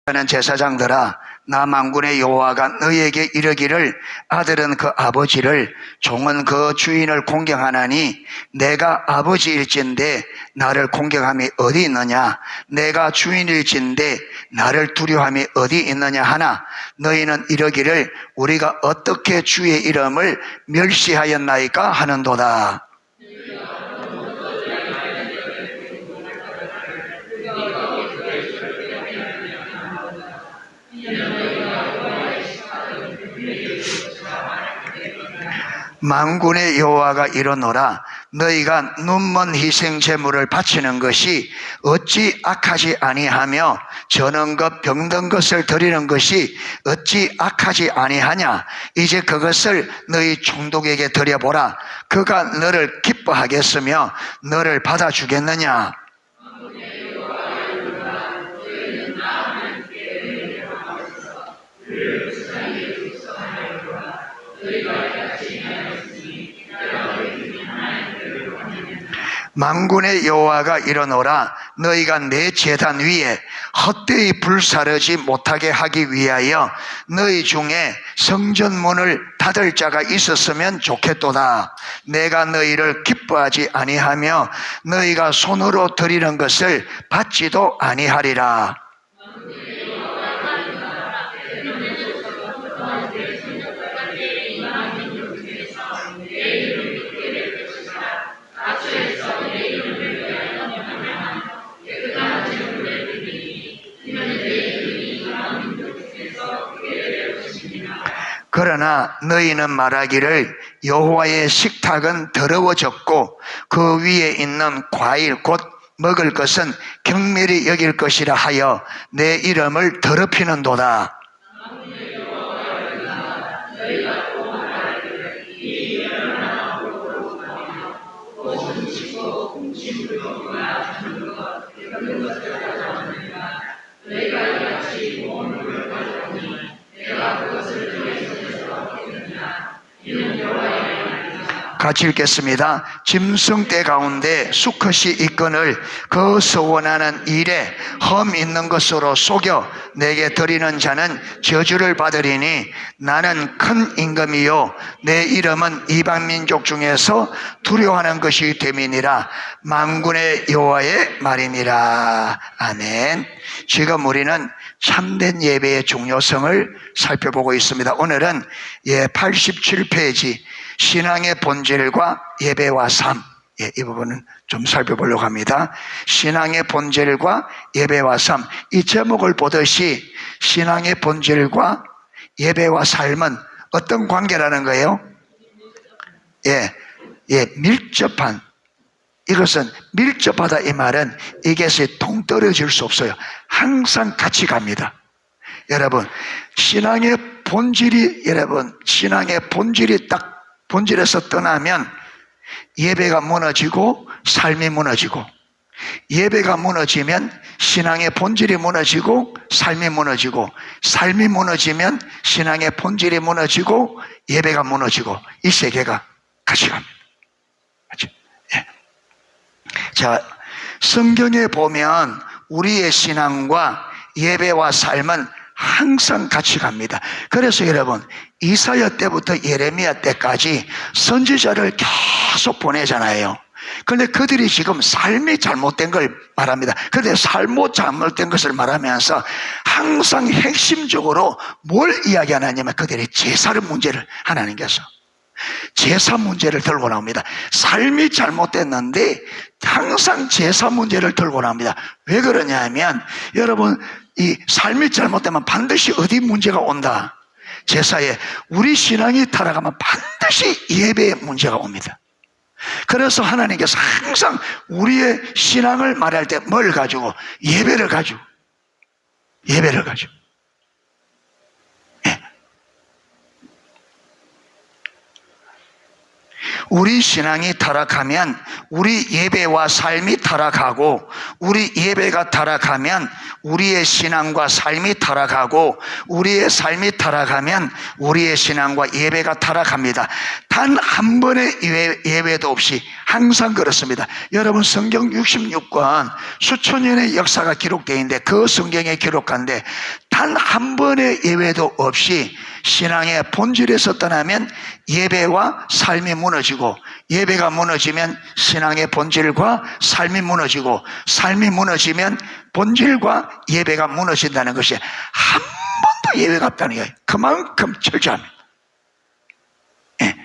하는 제사장들아, 나 만군의 여호와가 너희에게 이르기를 아들은 그 아버지를, 종은 그 주인을 공경하나니 내가 아버지일진데 나를 공경함이 어디 있느냐? 내가 주인일진데 나를 두려움이 어디 있느냐 하나, 너희는 이르기를 우리가 어떻게 주의 이름을 멸시하였나이까 하는도다. 만군의 여호와가 이르노라, 너희가 눈먼 희생 제물을 바치는 것이 어찌 악하지 아니하며 저는 것 병든 것을 드리는 것이 어찌 악하지 아니하냐? 이제 그것을 너희 총독에게 드려보라. 그가 너를 기뻐하겠으며 너를 받아주겠느냐? 만군의 여호와가 이르노라, 너희가 내 제단 위에 헛되이 불사르지 못하게 하기 위하여 너희 중에 성전문을 닫을 자가 있었으면 좋겠도다. 내가 너희를 기뻐하지 아니하며 너희가 손으로 드리는 것을 받지도 아니하리라. 그러나 너희는 말하기를 여호와의 식탁은 더러워졌고 그 위에 있는 과일 곧 먹을 것은 경멸히 여길 것이라 하여 내 이름을 더럽히는도다. 같이 읽겠습니다. 짐승떼 가운데 수컷이 있거늘 그 서원하는 일에 험 있는 것으로 속여 내게 드리는 자는 저주를 받으리니 나는 큰 임금이요 내 이름은 이방민족 중에서 두려워하는 것이 됨이니라. 만군의 여호와의 말이니라. 아멘. 지금 우리는 참된 예배의 중요성을 살펴보고 있습니다. 오늘은 87페이지 신앙의 본질과 예배와 삶, 이 부분은 좀 살펴보려고 합니다. 신앙의 본질과 예배와 삶, 이 제목을 보듯이 신앙의 본질과 예배와 삶은 어떤 관계라는 거예요? 밀접한, 이것은 밀접하다 이 말은 이것이 동떨어질 수 없어요. 항상 같이 갑니다. 여러분, 신앙의 본질이 딱 본질에서 떠나면 예배가 무너지고 삶이 무너지고, 예배가 무너지면 신앙의 본질이 무너지고 삶이 무너지고, 삶이 무너지면 신앙의 본질이 무너지고 예배가 무너지고, 이 세 개가 같이 갑니다. 그렇죠? 예. 자, 성경에 보면 우리의 신앙과 예배와 삶은 항상 같이 갑니다. 그래서 여러분, 이사야 때부터 예레미야 때까지 선지자를 계속 보내잖아요. 그런데 그들이 지금 삶이 잘못된 걸 말합니다. 그런데 잘못된 것을 말하면서 항상 핵심적으로 뭘 이야기하냐면 그들의 제사의 문제를, 하나님께서 제사 문제를 들고 나옵니다. 삶이 잘못됐는데 항상 제사 문제를 들고 나옵니다. 왜 그러냐 하면, 여러분, 이 삶이 잘못되면 반드시 어디 문제가 온다? 제사에. 우리 신앙이 타락하면 반드시 예배에 문제가 옵니다. 그래서 하나님께서 항상 우리의 신앙을 말할 때 뭘 가지고? 예배를 가지고. 우리 신앙이 타락하면 우리 예배와 삶이 타락하고, 우리 예배가 타락하면 우리의 신앙과 삶이 타락하고, 우리의 삶이 타락하면 우리의 신앙과 예배가 타락합니다. 단 한 번의 예외도 없이 항상 그렇습니다. 여러분, 성경 66권 수천 년의 역사가 기록되어 있는데, 그 성경에 기록한데 단 한 번의 예외도 없이 신앙의 본질에서 떠나면 예배와 삶이 무너지고, 예배가 무너지면 신앙의 본질과 삶이 무너지고, 삶이 무너지면 본질과 예배가 무너진다는 것이 한 번도 예외가 없다는 거예요. 그만큼 철저합니다. 예.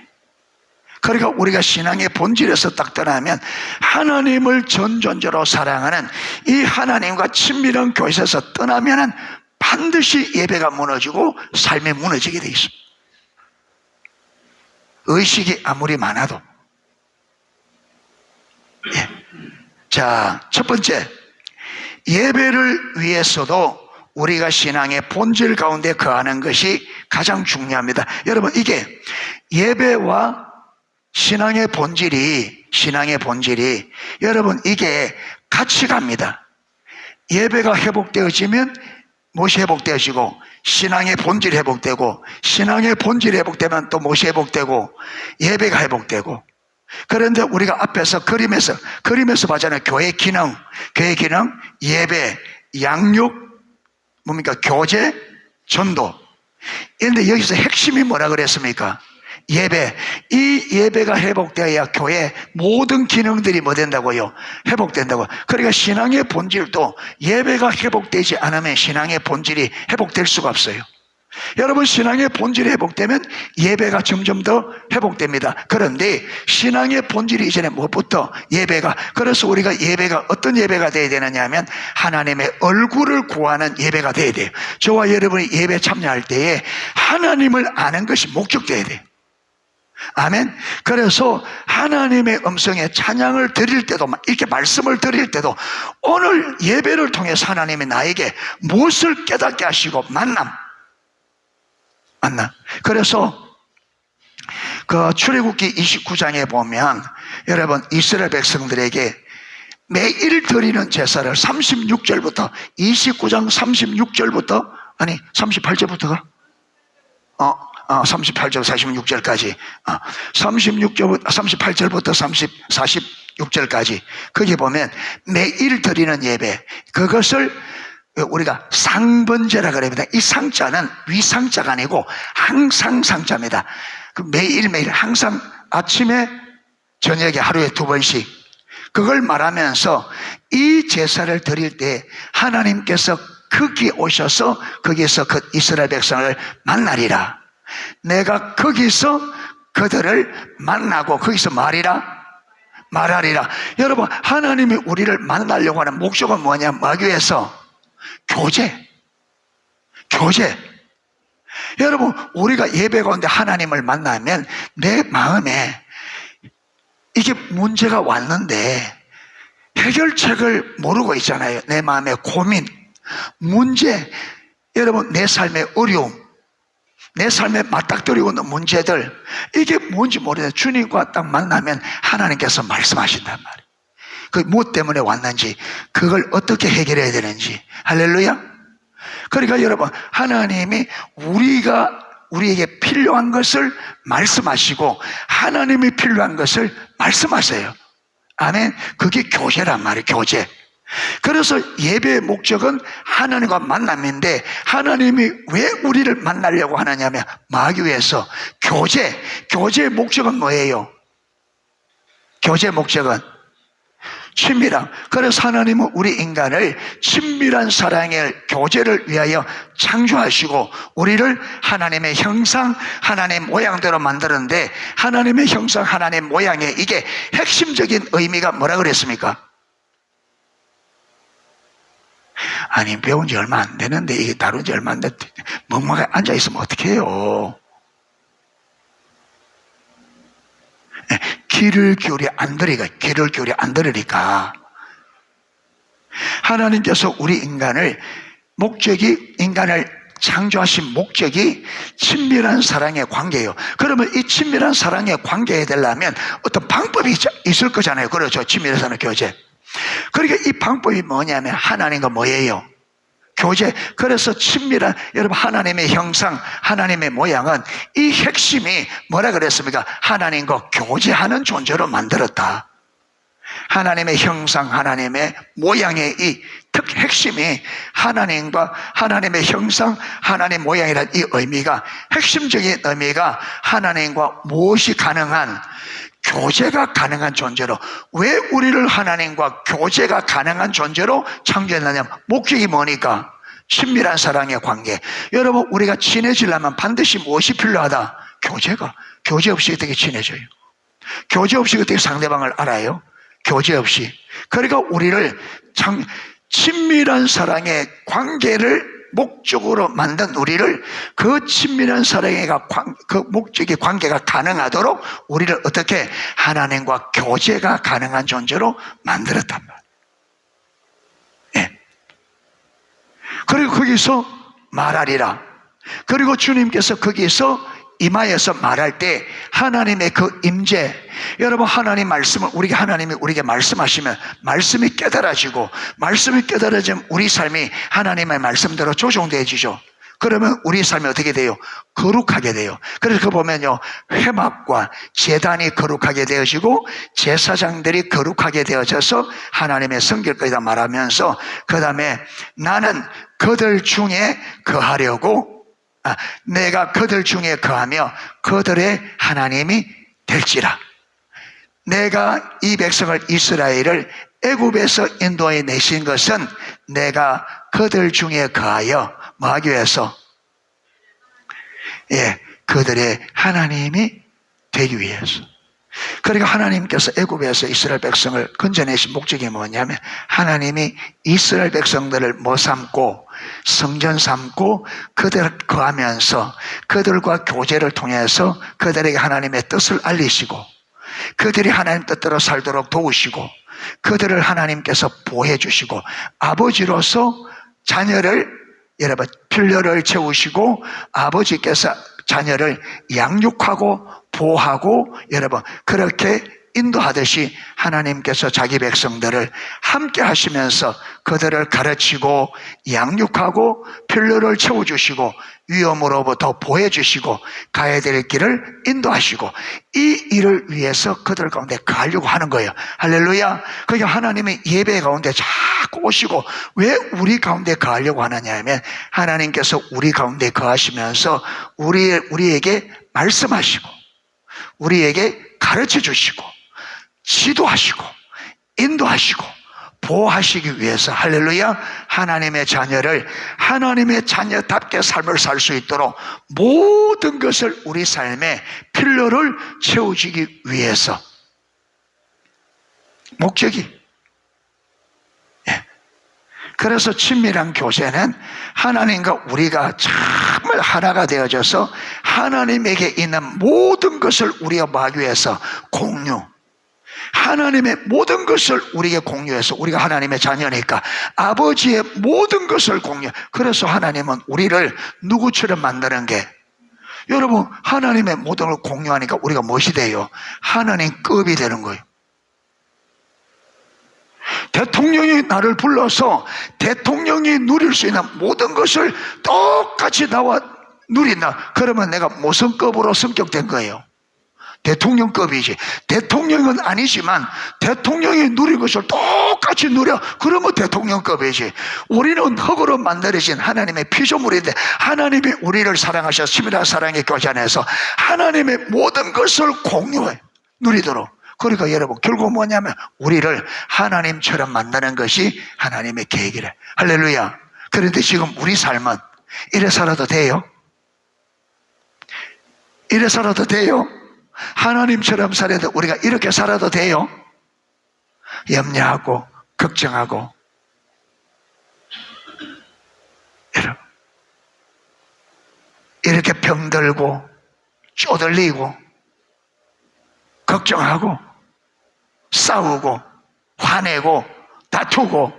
그러니까 우리가 신앙의 본질에서 딱 떠나면, 하나님을 전 존재로 사랑하는 이 하나님과 친밀한 교회에서 떠나면은 반드시 예배가 무너지고 삶이 무너지게 돼 있습니다. 의식이 아무리 많아도. 예. 자, 첫 번째, 예배를 위해서도 우리가 신앙의 본질 가운데 거하는 것이 가장 중요합니다. 여러분, 이게 예배와 신앙의 본질이 여러분, 이게 같이 갑니다. 예배가 회복되어지면 무엇이 회복되어지고, 신앙의 본질이 회복되고, 신앙의 본질이 회복되면 또 무엇이 회복되고, 예배가 회복되고. 그런데 우리가 앞에서 그림에서 봤잖아요. 교회 기능, 예배, 양육, 뭡니까? 교제, 전도. 그런데 여기서 핵심이 뭐라 그랬습니까? 예배. 이 예배가 회복되어야 교회 모든 기능들이 뭐 된다고요? 회복된다고. 그러니까 신앙의 본질도 예배가 회복되지 않으면 신앙의 본질이 회복될 수가 없어요. 여러분, 신앙의 본질이 회복되면 예배가 점점 더 회복됩니다. 그런데 신앙의 본질이 이전에 무엇부터? 예배가. 그래서 우리가 예배가 어떤 예배가 되어야 되느냐 하면 하나님의 얼굴을 구하는 예배가 되어야 돼요. 저와 여러분이 예배 참여할 때에 하나님을 아는 것이 목적되어야 돼요. 아멘. 그래서 하나님의 음성에 찬양을 드릴 때도, 이렇게 말씀을 드릴 때도, 오늘 예배를 통해서 하나님이 나에게 무엇을 깨닫게 하시고 만남. 그래서 그 출애굽기 29장에 보면 여러분, 이스라엘 백성들에게 매일 드리는 제사를 36절부터 29장 36절부터 38절부터가 38절 46절까지 38절부터 46절까지 거기 보면 매일 드리는 예배, 그것을 우리가 상번제라 그럽니다. 이 상자는 위상자가 아니고 항상 상자입니다. 매일매일 항상 아침에 저녁에 하루에 2번씩 그걸 말하면서 이 제사를 드릴 때 하나님께서 거기 오셔서 거기서 그 이스라엘 백성을 만나리라. 내가 거기서 그들을 만나고 거기서 말하리라. 여러분, 하나님이 우리를 만나려고 하는 목적은 뭐냐? 마귀에서 교제. 여러분, 우리가 예배 가운데 하나님을 만나면 내 마음에 이게 문제가 왔는데 해결책을 모르고 있잖아요. 내 마음의 고민, 문제, 여러분, 내 삶의 어려움, 내 삶에 맞닥뜨리고 있는 문제들, 이게 뭔지 모르는데 주님과 딱 만나면 하나님께서 말씀하신단 말이에요. 그 무엇 때문에 왔는지, 그걸 어떻게 해결해야 되는지. 할렐루야. 그러니까 여러분, 하나님이 우리에게 필요한 것을 말씀하시고 하나님이 필요한 것을 말씀하세요. 아멘. 그게 교제란 말이에요. 교제. 그래서 예배의 목적은 하나님과 만남인데, 하나님이 왜 우리를 만나려고 하느냐면 마귀에서 교제의 목적은 뭐예요? 교제의 목적은 친밀함. 그래서 하나님은 우리 인간을 친밀한 사랑의 교제를 위하여 창조하시고 우리를 하나님의 형상, 하나님의 모양대로 만드는데, 하나님의 형상, 하나님의 모양에 이게 핵심적인 의미가 뭐라 그랬습니까? 아니, 배운 지 얼마 안 되는데, 이게 다룬 지 얼마 안 됐는데 멍멍하게 앉아있으면 어떡해요? 귀를 기울여 안 들으니까 하나님께서 우리 인간을 목적이 인간을 창조하신 목적이 친밀한 사랑의 관계예요. 그러면 이 친밀한 사랑의 관계에 되려면 어떤 방법이 있을 거잖아요. 그렇죠. 친밀한 사랑의 교제. 그러니까 이 방법이 뭐냐면 하나님과 뭐예요? 교제. 그래서 친밀한, 여러분, 하나님의 형상, 하나님의 모양은 이 핵심이 뭐라 그랬습니까? 하나님과 교제하는 존재로 만들었다. 하나님의 형상, 하나님의 모양의 이 핵심이 하나님과 하나님의 형상, 하나님의 모양이라는 이 의미가, 핵심적인 의미가 하나님과 무엇이 가능한, 교제가 가능한 존재로. 왜 우리를 하나님과 교제가 가능한 존재로 창조했느냐? 목적이 뭐니까? 친밀한 사랑의 관계. 여러분, 우리가 친해지려면 반드시 무엇이 필요하다? 교제가. 교제 없이 어떻게 친해져요? 교제 없이 어떻게 상대방을 알아요? 교제 없이. 그러니까 우리를 친밀한 사랑의 관계를 목적으로 만든 우리를 그 친밀한 사랑의 그 목적의 관계가 가능하도록 우리를 어떻게 하나님과 교제가 가능한 존재로 만들었단 말이에요. 예. 그리고 거기서 말하리라. 그리고 주님께서 거기서 임하여서 말할 때 하나님의 그 임재, 여러분, 하나님 말씀을 하나님이 우리에게 말씀하시면 말씀이 깨달아지고, 말씀이 깨달아지면 우리 삶이 하나님의 말씀대로 조종되어지죠. 그러면 우리 삶이 어떻게 돼요? 거룩하게 돼요. 그래서 그 보면요, 회막과 제단이 거룩하게 되어지고 제사장들이 거룩하게 되어져서 하나님의 성결까지 다 말하면서, 그 다음에 나는 그들 중에 거하려고, 내가 그들 중에 거하며 그들의 하나님이 될지라. 내가 이 백성을, 이스라엘을 애굽에서 인도해 내신 것은 내가 그들 중에 거하여 뭐하기 위해서? 예, 그들의 하나님이 되기 위해서. 그러니까 하나님께서 애굽에서 이스라엘 백성을 건져내신 목적이 뭐냐면, 하나님이 이스라엘 백성들을 뭐 삼고 성전 삼고 그들을 거하면서 그들과 교제를 통해서 그들에게 하나님의 뜻을 알리시고, 그들이 하나님 뜻대로 살도록 도우시고, 그들을 하나님께서 보호해 주시고, 아버지로서 자녀를, 여러분, 필요를 채우시고, 아버지께서 자녀를 양육하고 보호하고, 여러분, 그렇게 인도하듯이 하나님께서 자기 백성들을 함께 하시면서 그들을 가르치고 양육하고 필요를 채워주시고 위험으로부터 보호해주시고 가야 될 길을 인도하시고, 이 일을 위해서 그들 가운데 가려고 하는 거예요. 할렐루야. 그게 하나님의 예배 가운데 자꾸 오시고, 왜 우리 가운데 가려고 하느냐 하면, 하나님께서 우리 가운데 거하시면서 우리에게 말씀하시고 우리에게 가르쳐 주시고 지도하시고 인도하시고 보호하시기 위해서, 할렐루야, 하나님의 자녀를 하나님의 자녀답게 삶을 살 수 있도록 모든 것을 우리 삶의 필요를 채워주기 위해서 목적이. 예. 그래서 친밀한 교제는 하나님과 우리가 정말 하나가 되어져서 하나님에게 있는 모든 것을 우리가 뭐하기 위해서 공유, 하나님의 모든 것을 우리에게 공유해서, 우리가 하나님의 자녀니까 아버지의 모든 것을 공유. 그래서 하나님은 우리를 누구처럼 만드는 게, 여러분, 하나님의 모든 걸 공유하니까 우리가 무엇이 돼요? 하나님급이 되는 거예요. 대통령이 나를 불러서 대통령이 누릴 수 있는 모든 것을 똑같이 나와 누린다. 그러면 내가 무슨 급으로 성격된 거예요? 대통령급이지. 대통령은 아니지만 대통령이 누릴 것을 똑같이 누려. 그러면 대통령급이지. 우리는 흙으로 만들어진 하나님의 피조물인데, 하나님이 우리를 사랑하셔서 친밀한 사랑의 교제 안에서 하나님의 모든 것을 공유해 누리도록. 그러니까 여러분, 결국 뭐냐면 우리를 하나님처럼 만드는 것이 하나님의 계획이래. 할렐루야. 그런데 지금 우리 삶은 이래 살아도 돼요? 이래 살아도 돼요? 하나님처럼 살아도, 우리가 이렇게 살아도 돼요? 염려하고 걱정하고, 여러분, 이렇게 병들고 쪼들리고 걱정하고 싸우고 화내고 다투고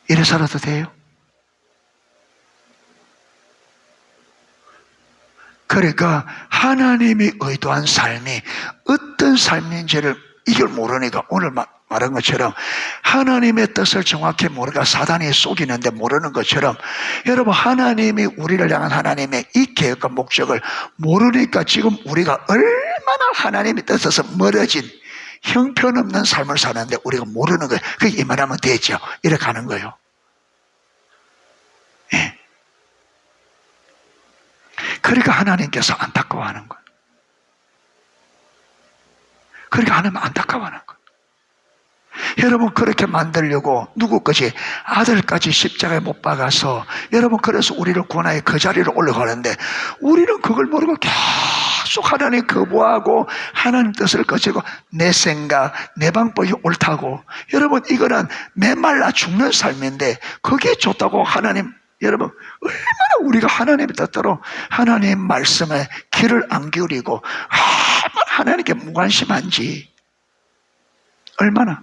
이래 살아도 돼요? 그러니까 하나님이 의도한 삶이 어떤 삶인지를 이걸 모르니까 오늘 말한 것처럼 하나님의 뜻을 정확히 모르니까 사단이 속이는데 모르는 것처럼 여러분 하나님이 우리를 향한 하나님의 이 계획과 목적을 모르니까 지금 우리가 얼마나 하나님의 뜻에서 멀어진 형편없는 삶을 사는데 우리가 모르는 거예요. 그게 이만하면 되죠. 이렇게 하는 거예요. 예. 그러니까 하나님께서 안타까워하는 거예요. 그러니까 하나님 안타까워하는 거예요. 여러분 그렇게 만들려고 누구까지 아들까지 십자가에 못 박아서 여러분 그래서 우리를 구원하여 그 자리로 올라가는데 우리는 그걸 모르고 계속 하나님 거부하고 하나님 뜻을 거치고 내 생각 내 방법이 옳다고 여러분 이거는 메말라 죽는 삶인데 그게 좋다고 하나님 여러분 얼마나 우리가 하나님의 뜻대로 하나님 말씀에 귀를 안 기울이고 얼마나 하나님께 무관심한지 얼마나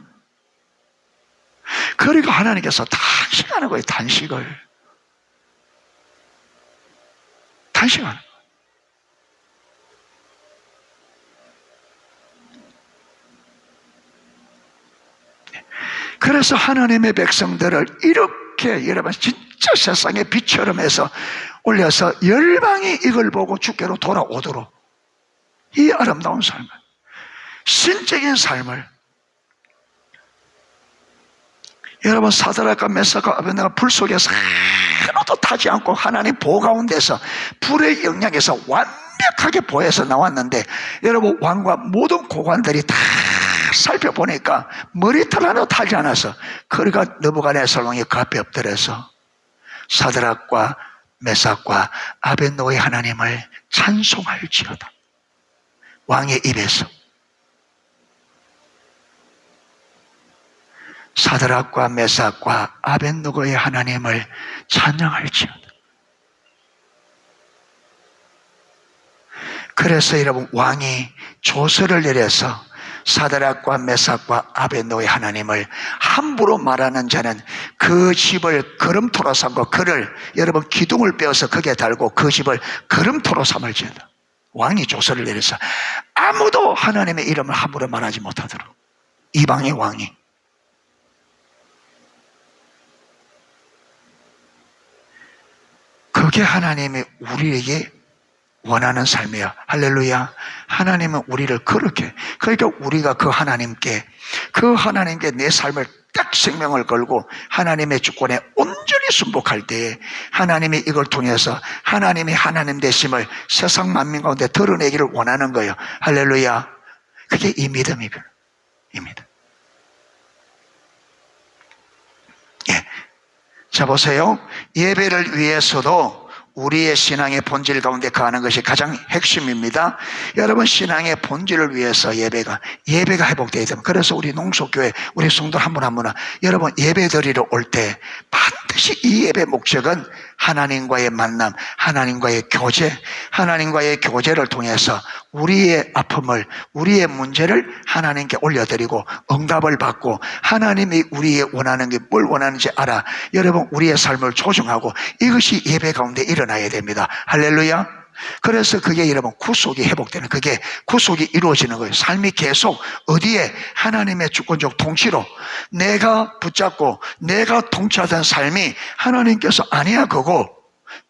그러니까 하나님께서 단식하는 거예요. 단식하는 거예요. 그래서 하나님의 백성들을 이렇게 여러분 진짜 세상의 빛처럼 해서 올려서 열방이 이걸 보고 주께로 돌아오도록 이 아름다운 삶을 신적인 삶을 여러분 사드락과 메삭과 아벤느고가 불 속에서 하나도 타지 않고 하나님 보호 가운데서 불의 영향에서 완벽하게 보여서 나왔는데 여러분 왕과 모든 고관들이 다 살펴보니까 머리털 하나도 타지 않아서 그러니까 느부갓네살 왕이 그 앞에 엎드려서 사드락과 메삭과 아벤느고의 하나님을 찬송할지어다. 왕의 입에서 사드락과 메삭과 아벤느고의 하나님을 찬양할지어다. 그래서 여러분 왕이 조서를 내려서 사드락과 메삭과 아벤느고의 하나님을 함부로 말하는 자는 그 집을 거름토로 삼고 그를 여러분 기둥을 빼어서 거기에 달고 그 집을 거름토로 삼을지어다. 왕이 조서를 내려서 아무도 하나님의 이름을 함부로 말하지 못하도록 이방의 왕이 그게 하나님이 우리에게 원하는 삶이에요. 할렐루야. 하나님은 우리를 그렇게 그러니까 우리가 그 하나님께 내 삶을 딱 생명을 걸고 하나님의 주권에 온전히 순복할 때에 하나님이 이걸 통해서 하나님이 하나님 되심을 세상 만민 가운데 드러내기를 원하는 거예요. 할렐루야. 그게 이 믿음이에요. 이 믿음. 예. 자 보세요. 예배를 위해서도 우리의 신앙의 본질 가운데 거하는 것이 가장 핵심입니다. 여러분 신앙의 본질을 위해서 예배가 회복되어야 됩니다. 그래서 우리 농속교회 우리 성도 한 분 한 분은 여러분 예배 드리러 올 때 반드시 이 예배 목적은 하나님과의 만남, 하나님과의 교제를 통해서 우리의 아픔을 우리의 문제를 하나님께 올려드리고 응답을 받고 하나님이 우리의 원하는 게 뭘 원하는지 알아 여러분 우리의 삶을 조정하고 이것이 예배 가운데 일어나야 됩니다. 할렐루야. 그래서 그게 여러분 구속이 회복되는 그게 구속이 이루어지는 거예요. 삶이 계속 어디에 하나님의 주권적 통치로 내가 붙잡고 내가 통치하던 삶이 하나님께서 아니야 그거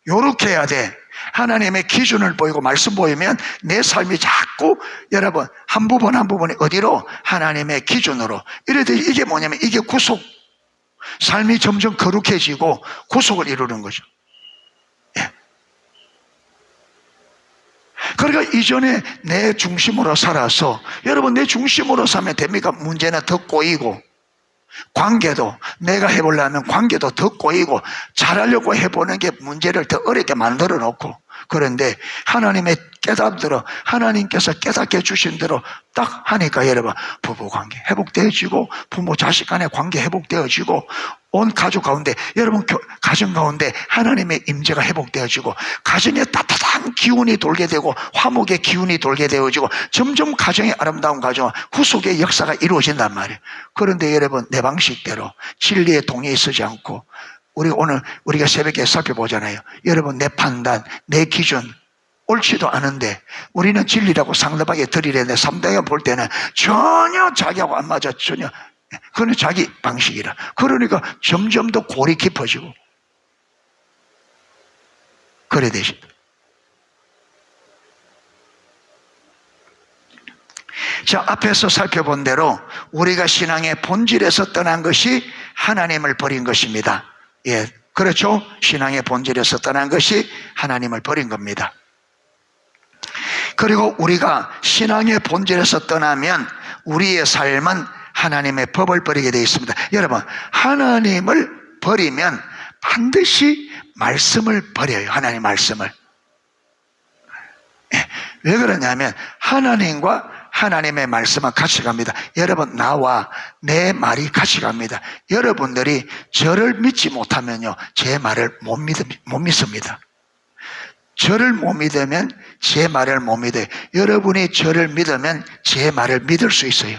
요렇게 해야 돼. 하나님의 기준을 보이고 말씀 보이면 내 삶이 자꾸 여러분 한 부분 한 부분이 어디로 하나님의 기준으로 이래도 이게 뭐냐면 이게 구속 삶이 점점 거룩해지고 구속을 이루는 거죠. 그러니까 이전에 내 중심으로 살아서 여러분 내 중심으로 살면 됩니까? 문제는 더 꼬이고 관계도 내가 해보려면 관계도 더 꼬이고 잘하려고 해보는 게 문제를 더 어렵게 만들어 놓고 그런데 하나님의 깨닫들어 하나님께서 깨닫게 주신 대로 딱 하니까 여러분 부부관계 회복되어지고 부모 자식 간의 관계 회복되어지고 온 가족 가운데 여러분 가정 가운데 하나님의 임재가 회복되어지고 가정에 따뜻한 기운이 돌게 되고 화목의 기운이 돌게 되어지고 점점 가정의 아름다운 가정 구속의 역사가 이루어진단 말이에요. 그런데 여러분 내 방식대로 진리에 동의에 서지 않고 우리가 새벽에 살펴보잖아요. 여러분 내 판단 내 기준 옳지도 않은데 우리는 진리라고 상대방에 드리려는데 상대가 볼 때는 전혀 자기하고 안 맞아. 전혀. 그건 자기 방식이라. 그러니까 점점 더 골이 깊어지고 그래 되십니다. 자, 앞에서 살펴본 대로 우리가 신앙의 본질에서 떠난 것이 하나님을 버린 것입니다. 예, 그렇죠? 신앙의 본질에서 떠난 것이 하나님을 버린 겁니다. 그리고 우리가 신앙의 본질에서 떠나면 우리의 삶은 하나님의 법을 버리게 되어 있습니다. 여러분, 하나님을 버리면 반드시 말씀을 버려요. 하나님 말씀을. 예, 왜 그러냐면 하나님과 하나님의 말씀은 같이 갑니다. 여러분, 나와 내 말이 같이 갑니다. 여러분들이 저를 믿지 못하면요, 제 말을 못 믿습니다. 저를 못 믿으면 제 말을 못 믿어요. 여러분이 저를 믿으면 제 말을 믿을 수 있어요.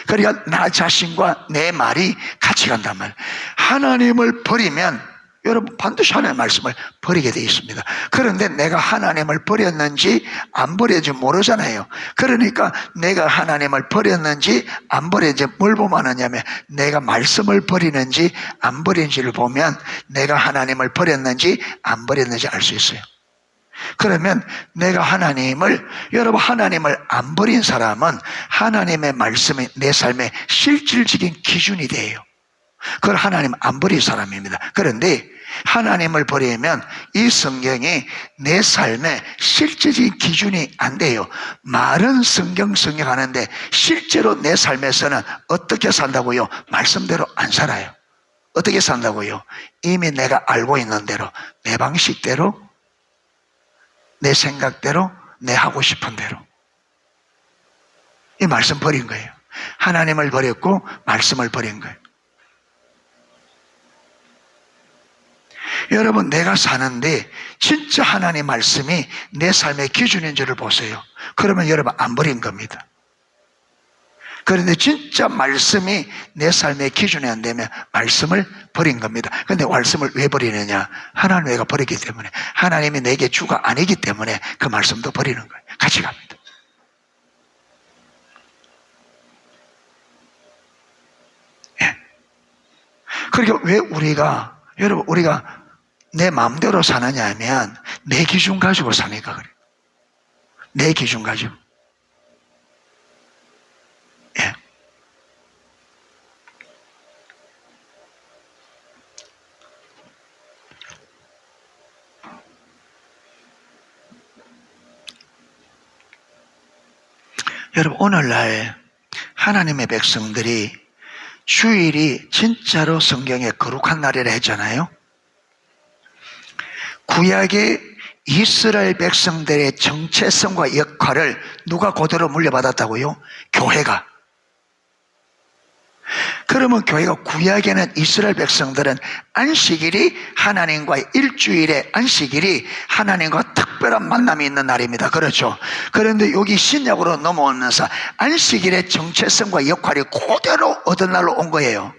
그러니까 나 자신과 내 말이 같이 간단 말이에요. 하나님을 버리면 여러분 반드시 하나님의 말씀을 버리게 되어 있습니다. 그런데 내가 하나님을 버렸는지 안 버렸는지 모르잖아요. 그러니까 내가 하나님을 버렸는지 안 버렸는지 뭘 보면 하냐면 내가 말씀을 버리는지 안 버리는지를 보면 내가 하나님을 버렸는지 안 버렸는지 알 수 있어요. 그러면 내가 여러분 하나님을 안 버린 사람은 하나님의 말씀이 내 삶의 실질적인 기준이 돼요. 그걸 하나님 안 버린 사람입니다. 그런데 하나님을 버리면 이 성경이 내 삶의 실질적인 기준이 안 돼요. 말은 성경 하는데 실제로 내 삶에서는 어떻게 산다고요? 말씀대로 안 살아요. 어떻게 산다고요? 이미 내가 알고 있는 대로, 내 방식대로, 내 생각대로, 내 하고 싶은 대로. 이 말씀 버린 거예요. 하나님을 버렸고 말씀을 버린 거예요. 여러분, 내가 사는데 진짜 하나님 말씀이 내 삶의 기준인 줄을 보세요. 그러면 여러분 안 버린 겁니다. 그런데 진짜 말씀이 내 삶의 기준이 안 되면 말씀을 버린 겁니다. 그런데 말씀을 왜 버리느냐? 하나님 내가 버리기 때문에, 하나님이 내게 주가 아니기 때문에 그 말씀도 버리는 거예요. 같이 갑니다. 예. 그러니까 왜 여러분 우리가 내 마음대로 사느냐 하면 내 기준 가지고 사니까 그래요. 내 기준 가지고. 예. 여러분, 오늘날 하나님의 백성들이 주일이 진짜로 성경에 거룩한 날이라 했잖아요. 구약의 이스라엘 백성들의 정체성과 역할을 누가 그대로 물려받았다고요? 교회가. 그러면 교회가, 구약에는 이스라엘 백성들은 안식일이 하나님과의 일주일의 안식일이 하나님과 특별한 만남이 있는 날입니다. 그렇죠? 그런데 여기 신약으로 넘어오면서 안식일의 정체성과 역할이 그대로 어떤 날로 온 거예요?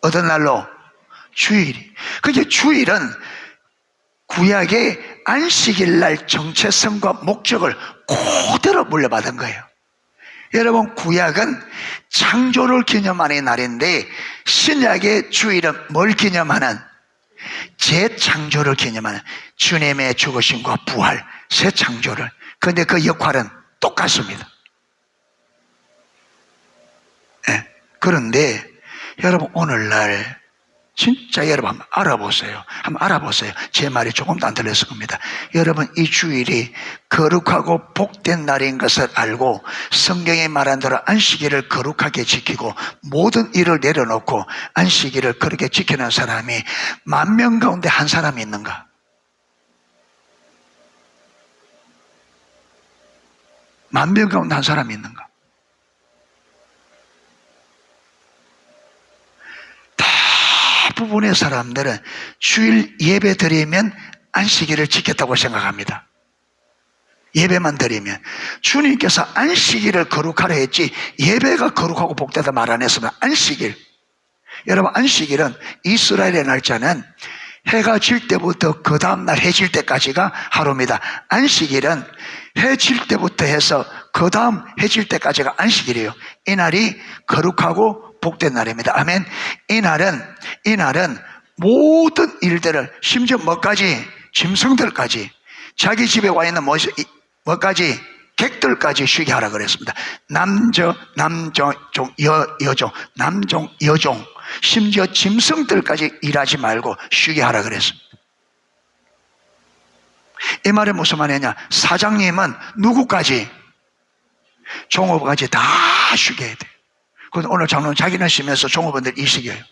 어떤 날로? 주일이. 그게 주일은 구약의 안식일 날 정체성과 목적을 그대로 물려받은 거예요. 여러분, 구약은 창조를 기념하는 날인데 신약의 주일은 뭘 기념하는? 재창조를 기념하는, 주님의 죽으심과 부활, 새 창조를. 그런데 그 역할은 똑같습니다. 네. 그런데 여러분, 오늘날 진짜 여러분 한번 알아보세요. 제 말이 조금도 안 들렸을 겁니다. 여러분, 이 주일이 거룩하고 복된 날인 것을 알고 성경이 말한 대로 안식일을 거룩하게 지키고 모든 일을 내려놓고 안식일을 그렇게 지키는 사람이 10,000명 가운데 한 사람이 있는가? 만 명 가운데 한 사람이 있는가? 대부분의 사람들은 주일 예배 드리면 안식일을 지켰다고 생각합니다. 예배만 드리면. 주님께서 안식일을 거룩하라 했지 예배가 거룩하고 복되다 말 안 했으면 안식일. 여러분, 안식일은 이스라엘의 날짜는 해가 질 때부터 그 다음날 해 질 때까지가 하루입니다. 안식일은 해 질 때부터 해서 그 다음 해 질 때까지가 안식일이에요. 이 날이 거룩하고 복된 날입니다. 아멘. 이날은 모든 일들을, 심지어 뭐까지, 짐승들까지, 자기 집에 와 있는 뭐까지, 객들까지 쉬게 하라 그랬습니다. 남종, 여종, 심지어 짐승들까지 일하지 말고 쉬게 하라 그랬습니다. 이 말이 무슨 말이냐? 사장님은 누구까지? 종업원까지 다 쉬게 해야 돼요. 그런데 오늘 장로는 자기는 쉬면서 종업원들 일식이에요.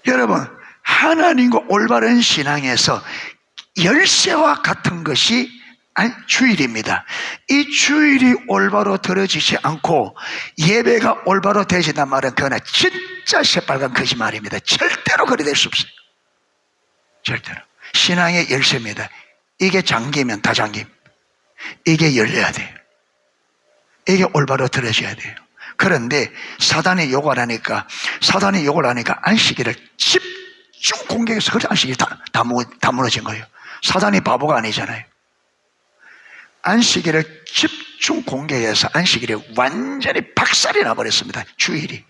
여러분, 하나님과 올바른 신앙에서 열쇠와 같은 것이 주일입니다. 이 주일이 올바로 들어지지 않고 예배가 올바로 되진단 말은 그거는 진짜 새빨간 거짓말입니다. 절대로 그리 될 수 없어요. 절대로. 신앙의 열쇠입니다. 이게 잠기면 다 잠깁니다. 이게 열려야 돼요. 이게 올바로 들어져야 돼요. 그런데 사단이 욕을 하니까 안식일을 집중 공격해서 그래서 안식일이 다 무너진 거예요. 사단이 바보가 아니잖아요. 안식일을 집중 공격해서 안식일이 완전히 박살이 나버렸습니다. 주일이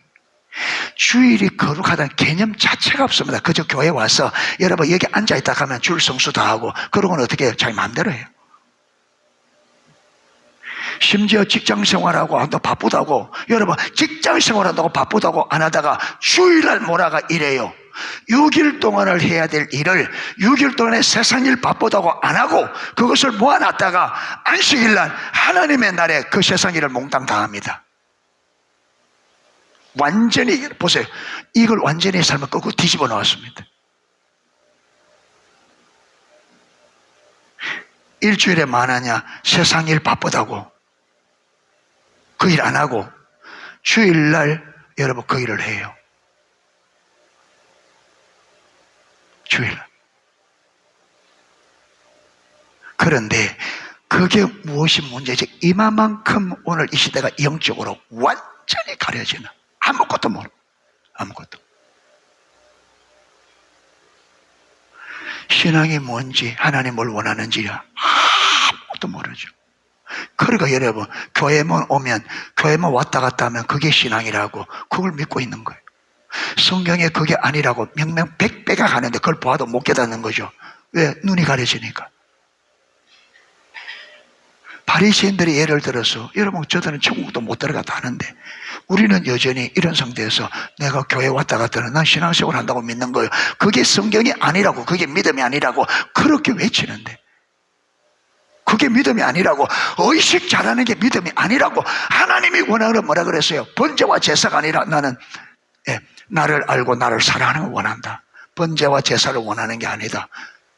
거룩하다는 개념 자체가 없습니다. 그저 교회 와서 여러분 여기 앉아있다 가면 줄 성수 다 하고 그러고는 어떻게 해요? 자기 마음대로 해요. 심지어 직장 생활하고 한다고 바쁘다고, 여러분 직장 생활한다고 바쁘다고 안 하다가 주일날 몰아가 이래요. 6일 동안을 해야 될 일을 6일 동안에 세상 일 바쁘다고 안 하고 그것을 모아놨다가 안식일날 하나님의 날에 그 세상 일을 몽땅 다 합니다. 완전히 보세요. 이걸 완전히 삶을 꺾고 뒤집어 놓았습니다. 일주일에 많으냐? 세상 일 바쁘다고 그 일 안 하고 주일날 여러분 그 일을 해요. 주일날. 그런데 그게 무엇이 문제지? 이만큼 오늘 이 시대가 영적으로 완전히 가려지는, 아무것도 모르고, 아무것도. 신앙이 뭔지, 하나님 뭘 원하는지 아무것도 모르죠. 그러니까 여러분, 교회만 왔다 갔다 하면 그게 신앙이라고 그걸 믿고 있는 거예요. 성경에 그게 아니라고 명명백배가 가는데 그걸 보아도 못 깨닫는 거죠. 왜? 눈이 가려지니까. 바리새인들이 예를 들어서, 여러분 저들은 천국도 못 들어갔다 하는데 우리는 여전히 이런 상태에서 내가 교회 왔다 갔다 하는, 난 신앙생활 한다고 믿는 거예요. 그게 성경이 아니라고, 그게 믿음이 아니라고 그렇게 외치는데, 그게 믿음이 아니라고, 의식 잘하는 게 믿음이 아니라고, 하나님이 원하는 뭐라 그랬어요? 번제와 제사가 아니라 나를 알고 나를 사랑하는 걸 원한다. 번제와 제사를 원하는 게 아니다.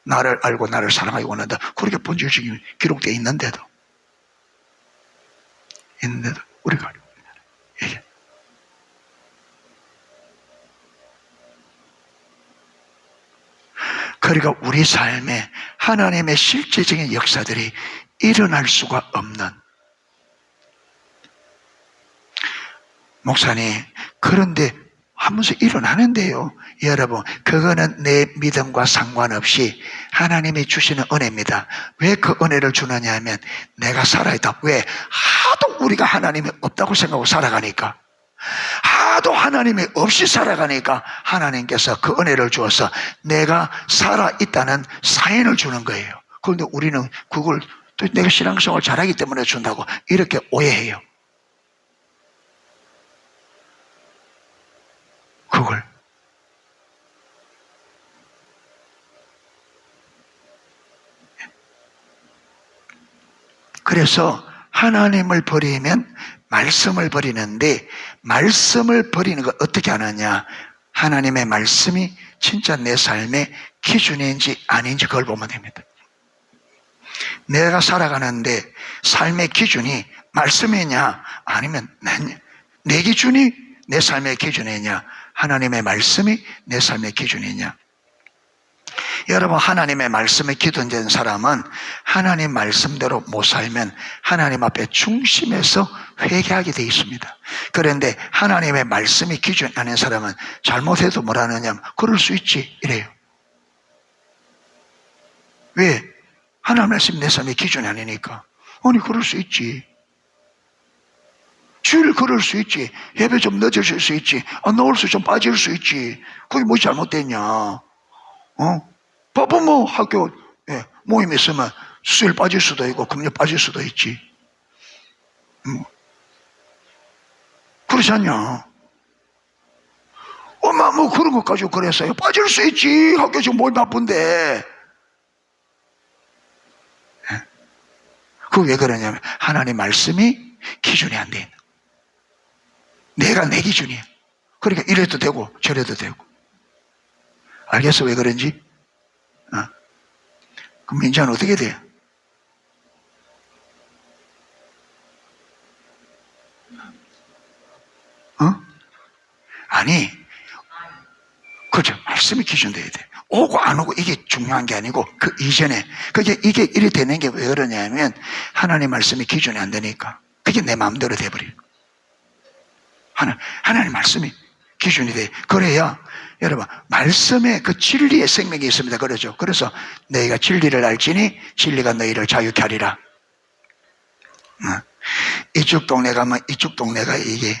나를 알고 나를 사랑하기 원한다. 그렇게 본질적인 기록되어 있는데도 우리가 이게 그러니까 우리 삶에 하나님의 실제적인 역사들이 일어날 수가 없는, 목사님 그런데 하면서 일어나는데요. 여러분 그거는 내 믿음과 상관없이 하나님이 주시는 은혜입니다. 왜 그 은혜를 주느냐 하면 내가 살아있다. 왜? 하도 우리가 하나님이 없다고 생각하고 살아가니까, 하도 하나님이 없이 살아가니까 하나님께서 그 은혜를 주어서 내가 살아있다는 사인을 주는 거예요. 그런데 우리는 그걸 또 내가 신앙생활 잘하기 때문에 준다고 이렇게 오해해요. 그걸 그래서 하나님을 버리면 말씀을 버리는데, 말씀을 버리는 걸 어떻게 하느냐? 하나님의 말씀이 진짜 내 삶의 기준인지 아닌지 그걸 보면 됩니다. 내가 살아가는데 삶의 기준이 말씀이냐 아니면 내 기준이 내 삶의 기준이냐, 하나님의 말씀이 내 삶의 기준이냐. 여러분, 하나님의 말씀에 기준된 사람은 하나님 말씀대로 못 살면 하나님 앞에 중심에서 회개하게 되어 있습니다. 그런데 하나님의 말씀이 기준이 아닌 사람은 잘못해도 뭐라 하느냐면 그럴 수 있지 이래요. 왜? 하나님 말씀 내 삶의 기준이 아니니까. 아니 그럴 수 있지. 주일 그럴 수 있지. 예배 좀 늦어질 수 있지. 안 나올 수 좀 빠질 수 있지. 그게 뭐 잘못됐냐. 바쁜 뭐 학교 모임 있으면 수요일 빠질 수도 있고 금요일 빠질 수도 있지. 그렇지 않냐. 엄마 뭐 그런 것 가지고 그랬어요. 빠질 수 있지. 학교 지금 모임 바쁜데. 그거 왜 그러냐면 하나님 말씀이 기준이 안 돼. 내가 내 기준이야. 그러니까 이래도 되고 저래도 되고. 알겠어? 왜 그런지? 그럼 민자는 어떻게 돼요? 아니, 그죠? 말씀이 기준돼야 돼. 오고 안 오고 이게 중요한 게 아니고 그 이전에 이게 이래 되는 게 왜 그러냐면 하나님 말씀이 기준이 안 되니까 그게 내 마음대로 돼버려요. 하나님 말씀이 기준이 돼. 그래야 여러분 말씀에 그 진리의 생명이 있습니다. 그러죠. 그래서 너희가 진리를 알지니 진리가 너희를 자유케 하리라. 이쪽 동네 가면 이쪽 동네가 이게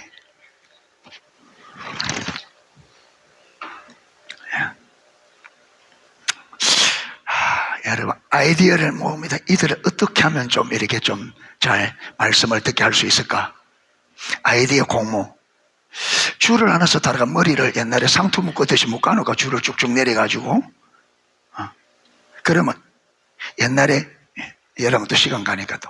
여러분 아이디어를 모읍니다. 이들을 어떻게 하면 좀 이렇게 좀 잘 말씀을 듣게 할 수 있을까? 아이디어 공모. 줄을 하나서 다가 머리를 옛날에 상투 묶었듯이 묶어놓고 줄을 쭉쭉 내려가지고 그러면 옛날에 여러분도 시간 가니까 또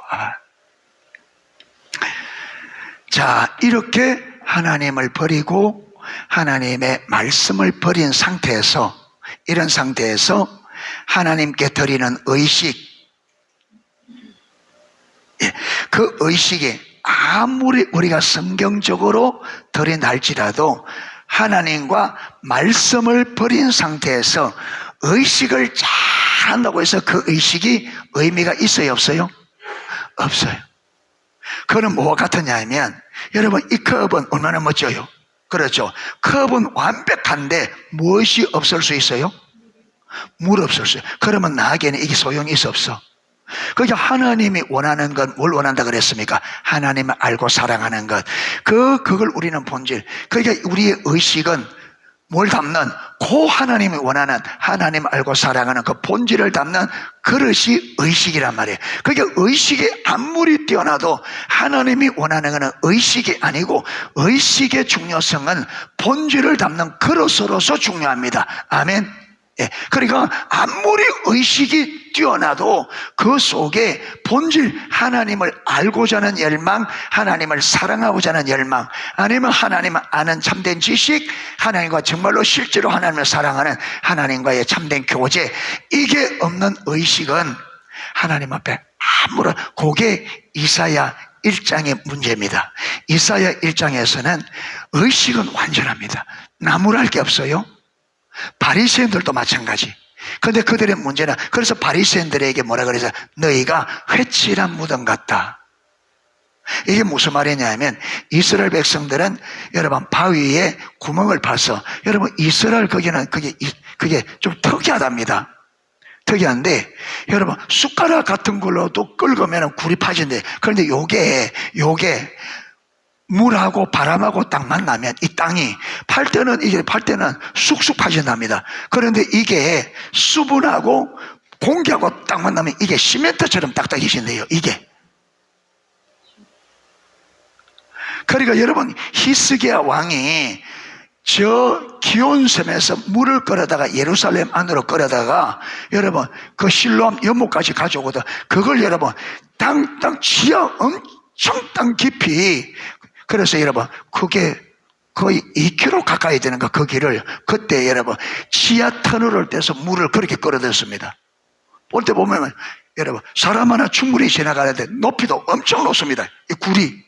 자, 이렇게 하나님을 버리고 하나님의 말씀을 버린 상태에서 이런 상태에서 하나님께 드리는 의식, 그 의식이 아무리 우리가 성경적으로 드린 할지라도 하나님과 말씀을 버린 상태에서 의식을 잘 한다고 해서 그 의식이 의미가 있어요 없어요? 없어요. 그건 뭐와 같으냐 하면 여러분 이 컵은 얼마나 멋져요? 그렇죠. 컵은 완벽한데 무엇이 없을 수 있어요? 물 없을 수 있어요. 그러면 나에게는 이게 소용이 있어 없어? 그게 하나님이 원하는 건 뭘 원한다 그랬습니까? 하나님을 알고 사랑하는 것. 그걸 우리는 본질. 그러니까 우리의 의식은 뭘 담는? 그 하나님이 원하는 하나님을 알고 사랑하는 그 본질을 담는 그릇이 의식이란 말이에요. 그러니까 의식이 아무리 뛰어나도 하나님이 원하는 것은 의식이 아니고 의식의 중요성은 본질을 담는 그릇으로서 중요합니다. 아멘. 그러니까 아무리 의식이 뛰어나도 그 속에 본질 하나님을 알고자 하는 열망, 하나님을 사랑하고자 하는 열망, 아니면 하나님을 아는 참된 지식, 하나님과 정말로 실제로 하나님을 사랑하는 하나님과의 참된 교제, 이게 없는 의식은 하나님 앞에 아무런, 그게 이사야 1장의 문제입니다. 이사야 1장에서는 의식은 완전합니다. 나무랄 게 없어요. 바리새인들도 마찬가지. 근데 그들의 문제는, 그래서 바리새인들에게 뭐라 그래서 너희가 회칠한 무덤 같다. 이게 무슨 말이냐면 이스라엘 백성들은 여러분 바위에 구멍을 파서, 여러분 이스라엘 거기는 그게 좀 특이하답니다. 특이한데 여러분 숟가락 같은 걸로도 긁으면 굴이 파진대. 그런데 요게 물하고 바람하고 딱 만나면 이 땅이 팔 때는 쑥쑥 파진답니다. 그런데 이게 수분하고 공기하고 딱 만나면 이게 시멘트처럼 딱딱해진대요. 이게. 그러니까 여러분 히스기야 왕이 저 기온섬에서 물을 끌어다가 예루살렘 안으로 끌어다가 여러분 그 실로암 연못까지 가져오거든. 그걸 여러분 땅 지하 엄청 땅 깊이, 그래서 여러분 그게 거의 2km 가까이 되는 그 길을 그때 여러분 지하 터널을 떼서 물을 그렇게 끌어들였습니다. 볼 때 보면 여러분 사람 하나 충분히 지나가는데 높이도 엄청 높습니다. 이 굴이.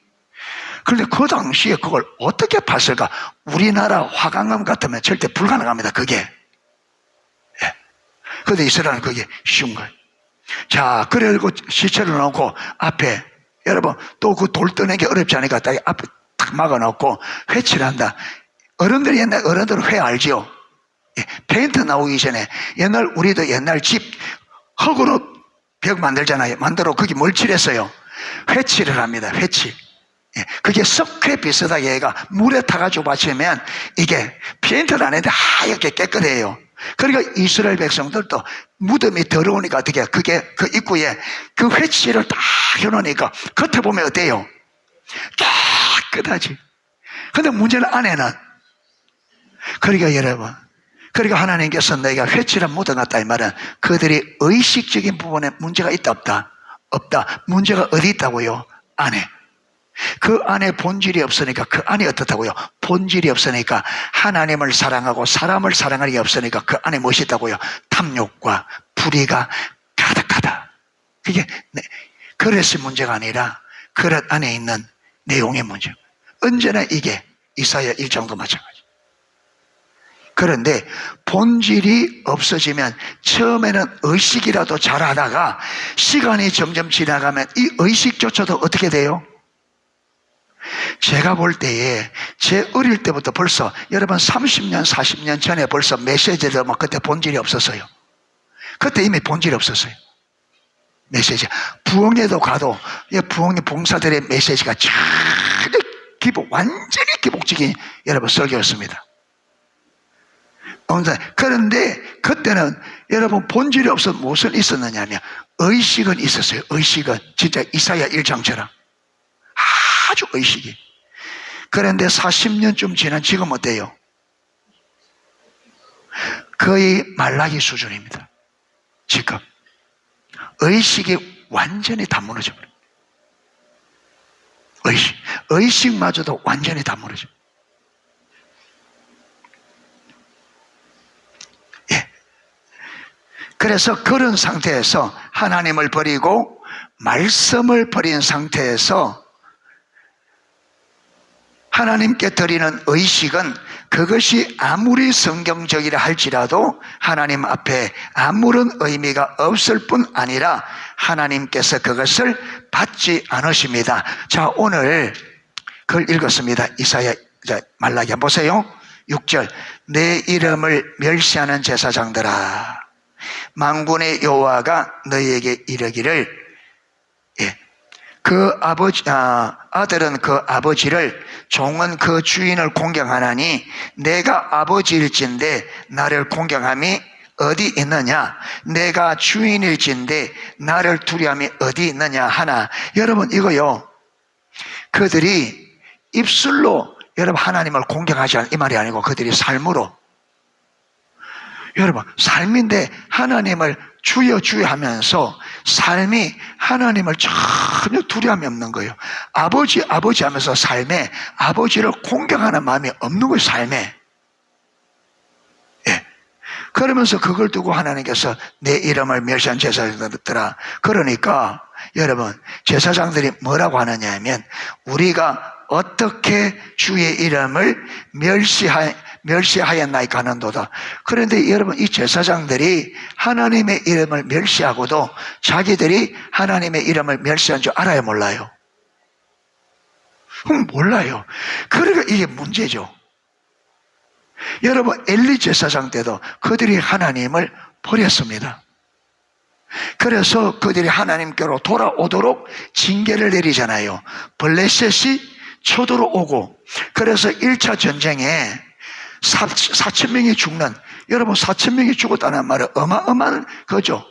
그런데 그 당시에 그걸 어떻게 봤을까? 우리나라 화강암 같으면 절대 불가능합니다. 그게. 그런데 이스라엘은 그게 쉬운 거예요. 자, 그래고 시체를 놓고 앞에, 여러분, 또 그 돌 떠내기 어렵지 않으니까 딱 앞에 탁 막아놓고 회치를 한다. 어른들이 옛날, 어른들은 회 알죠? 예, 페인트 나오기 전에 옛날, 우리도 옛날 집 흙으로 벽 만들잖아요. 만들어 거기 뭘 칠했어요? 회칠을 합니다. 회칠. 예, 그게 석회 비슷하게 얘가 물에 타가지고 받치면 이게 페인트를 안 했는데 하얗게 깨끗해요. 그러니까 이스라엘 백성들도 무덤이 더러우니까 어떻게, 그게 그 입구에 그 회칠을 딱 해놓으니까 겉에 보면 어때요? 깨끗하지. 근데 문제는 안에는, 그러니까 여러분, 그러니까 하나님께서 너희가 회칠을 묻어놨다 이 말은 그들이 의식적인 부분에 문제가 있다 없다? 없다. 문제가 어디 있다고요? 안에. 그 안에 본질이 없으니까, 그 안에 어떻다고요? 본질이 없으니까 하나님을 사랑하고 사람을 사랑하는 게 없으니까 그 안에 무엇이 있다고요? 탐욕과 불의가 가득하다. 그게 그릇의 문제가 아니라 그릇 안에 있는 내용의 문제. 언제나 이게 이사야 1장도 마찬가지. 그런데 본질이 없어지면 처음에는 의식이라도 잘하다가 시간이 점점 지나가면 이 의식조차도 어떻게 돼요? 제가 볼 때에 제 어릴 때부터 벌써 여러분 30년 40년 전에 벌써 메시지도 뭐 그때 본질이 없었어요. 그때 이미 본질이 없었어요. 메시지. 부흥회도 가도 부흥회 봉사들의 메시지가 전혀 완전히 기복적인 여러분 설교였습니다. 그런데 그때는 여러분 본질이 없어서 무엇은 있었느냐면 의식은 있었어요. 의식은 진짜 이사야 1장처럼 아주 의식이. 그런데 40년쯤 지난 지금 어때요? 거의 말라기 수준입니다. 지금 의식이 완전히 다 무너져 버립니다. 의식마저도 완전히 다 무너져. 예. 그래서 그런 상태에서 하나님을 버리고 말씀을 버린 상태에서 하나님께 드리는 의식은 그것이 아무리 성경적이라 할지라도 하나님 앞에 아무런 의미가 없을 뿐 아니라 하나님께서 그것을 받지 않으십니다. 자, 오늘 그걸 읽었습니다. 이사야, 말라기 한번 보세요. 6절. 내 이름을 멸시하는 제사장들아, 만군의 여호와가 너희에게 이르기를, 예, 그 아들은 그 아버지를, 종은 그 주인을 공경하나니 내가 아버지일진데 나를 공경함이 어디 있느냐? 내가 주인일진데 나를 두려움이 어디 있느냐 하나. 여러분, 이거요, 그들이 입술로 여러분 하나님을 공경하지 않은 이 말이 아니고 그들이 삶으로, 여러분 삶인데 하나님을 주여 주여 하면서 삶이 하나님을 전혀 두려움이 없는 거예요. 아버지 아버지 하면서 삶에 아버지를 공경하는 마음이 없는 거예요. 삶에. 예. 그러면서 그걸 두고 하나님께서 내 이름을 멸시한 제사장들아. 그러니까 여러분 제사장들이 뭐라고 하느냐 하면 우리가 어떻게 주의 이름을 멸시하였나이까 하는도다. 그런데 여러분 이 제사장들이 하나님의 이름을 멸시하고도 자기들이 하나님의 이름을 멸시한 줄 알아요, 몰라요? 몰라요. 그러니까 이게 문제죠. 여러분 엘리 제사장 때도 그들이 하나님을 버렸습니다. 그래서 그들이 하나님께로 돌아오도록 징계를 내리잖아요. 블레셋이 쳐들어오고, 그래서 1차 전쟁에 4,000명이 죽는, 여러분 4,000명이 죽었다는 말은 어마어마한 거죠.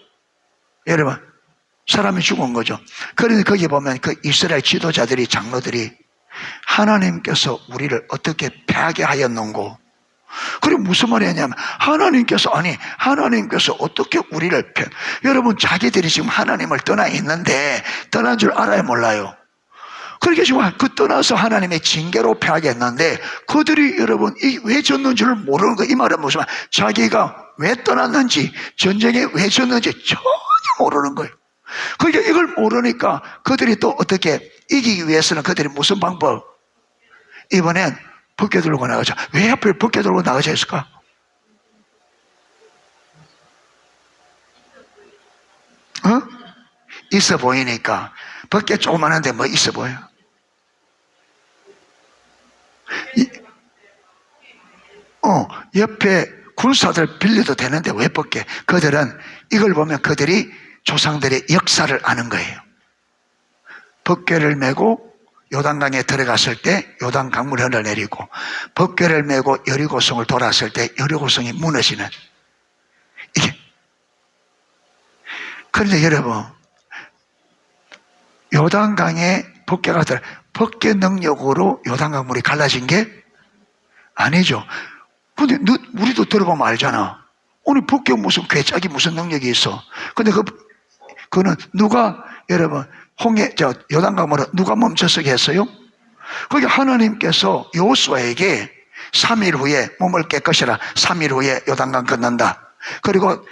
여러분 사람이 죽은 거죠. 그런데 거기 보면 그 이스라엘 지도자들이, 장로들이 하나님께서 우리를 어떻게 패하게 하였는고, 그리고 무슨 말이 했냐면 하나님께서 어떻게 우리를 여러분 자기들이 지금 하나님을 떠나 있는데 떠난 줄 알아요, 몰라요? 그렇게 지금 그 떠나서 하나님의 징계로 패하겠는데 그들이 여러분 왜 졌는 줄 모르는 거. 이 말은 무슨 말? 자기가 왜 떠났는지, 전쟁에 왜 졌는지 전혀 모르는 거예요. 그러니까 이걸 모르니까 그들이 또 어떻게 이기기 위해서는 그들이 무슨 방법? 이번엔 벗겨 들고 나가자. 왜 하필 벗겨 들고 나가자 했을까? 어? 있어 보이니까. 밖에 조그만한데 뭐 있어 보여? 이, 옆에 군사들 빌려도 되는데 왜 벗게? 그들은 이걸 보면 그들이 조상들의 역사를 아는 거예요. 벗개를 메고 요단강에 들어갔을 때 요단 강물이 흘러내리고, 벗개를 메고 여리고성을 돌았을 때 여리고성이 무너지는, 이게. 그런데 여러분, 요단강에 벗개가 들어, 벗개 능력으로 요단강 물이 갈라진 게 아니죠. 근데 우리도 들어보면 알잖아. 오늘 벗개 무슨 괴짝이 무슨 능력이 있어. 근데 그거는 누가, 여러분, 요단강물을 누가 멈춰서게 했어요? 거기 하나님께서 여호수아에게 3일 후에 몸을 깨끗이라, 3일 후에 요단강 건넌다. 그리고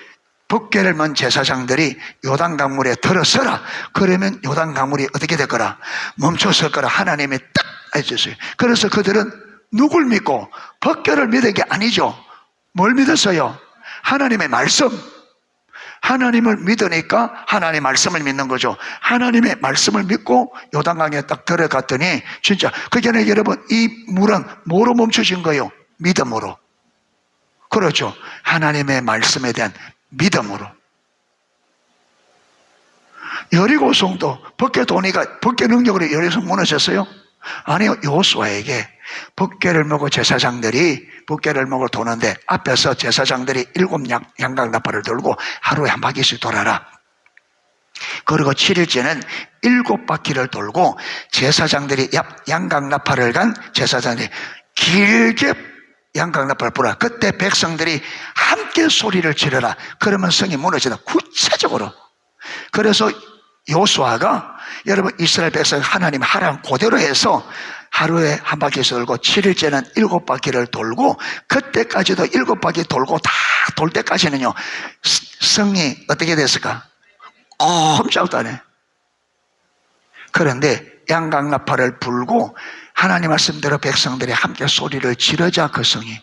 벗개를 먼 제사장들이 요단강물에 들어서라. 그러면 요단강물이 어떻게 될 거라? 멈춰설 거라. 하나님이 딱 해주셨어요. 그래서 그들은 누굴 믿고? 벗개를 믿은 게 아니죠. 뭘 믿었어요? 하나님의 말씀. 하나님을 믿으니까 하나님의 말씀을 믿는 거죠. 하나님의 말씀을 믿고 요단강에 딱 들어갔더니 진짜 그게 여러분, 이 물은 뭐로 멈춰진 거예요? 믿음으로. 그렇죠. 하나님의 말씀에 대한 믿음으로. 여리고성도 벗개 도니까 벗개 능력으로 여리고성 무너졌어요? 아니요. 여호수아에게 벗개를 먹고 제사장들이 벗개를 먹고 도는데 앞에서 제사장들이 7 양강나팔을 들고 하루에 한 바퀴씩 돌아라. 그리고 7일째는 7바퀴를 돌고 제사장들이 양강나팔을 간 제사장들이 길게 양강나팔을 불어라. 그때 백성들이 함께 소리를 지르라. 그러면 성이 무너진다. 구체적으로. 그래서 여호수아가 여러분 이스라엘 백성 하나님 하라는 그대로 해서 하루에 한 바퀴씩 돌고 7일째는 7바퀴를 돌고, 그때까지도 7바퀴 돌고 다 돌 때까지는요 성이 어떻게 됐을까? 꼼짝도 안 해. 그런데 양강나팔을 불고 하나님 말씀대로 백성들이 함께 소리를 지르자 그 성이,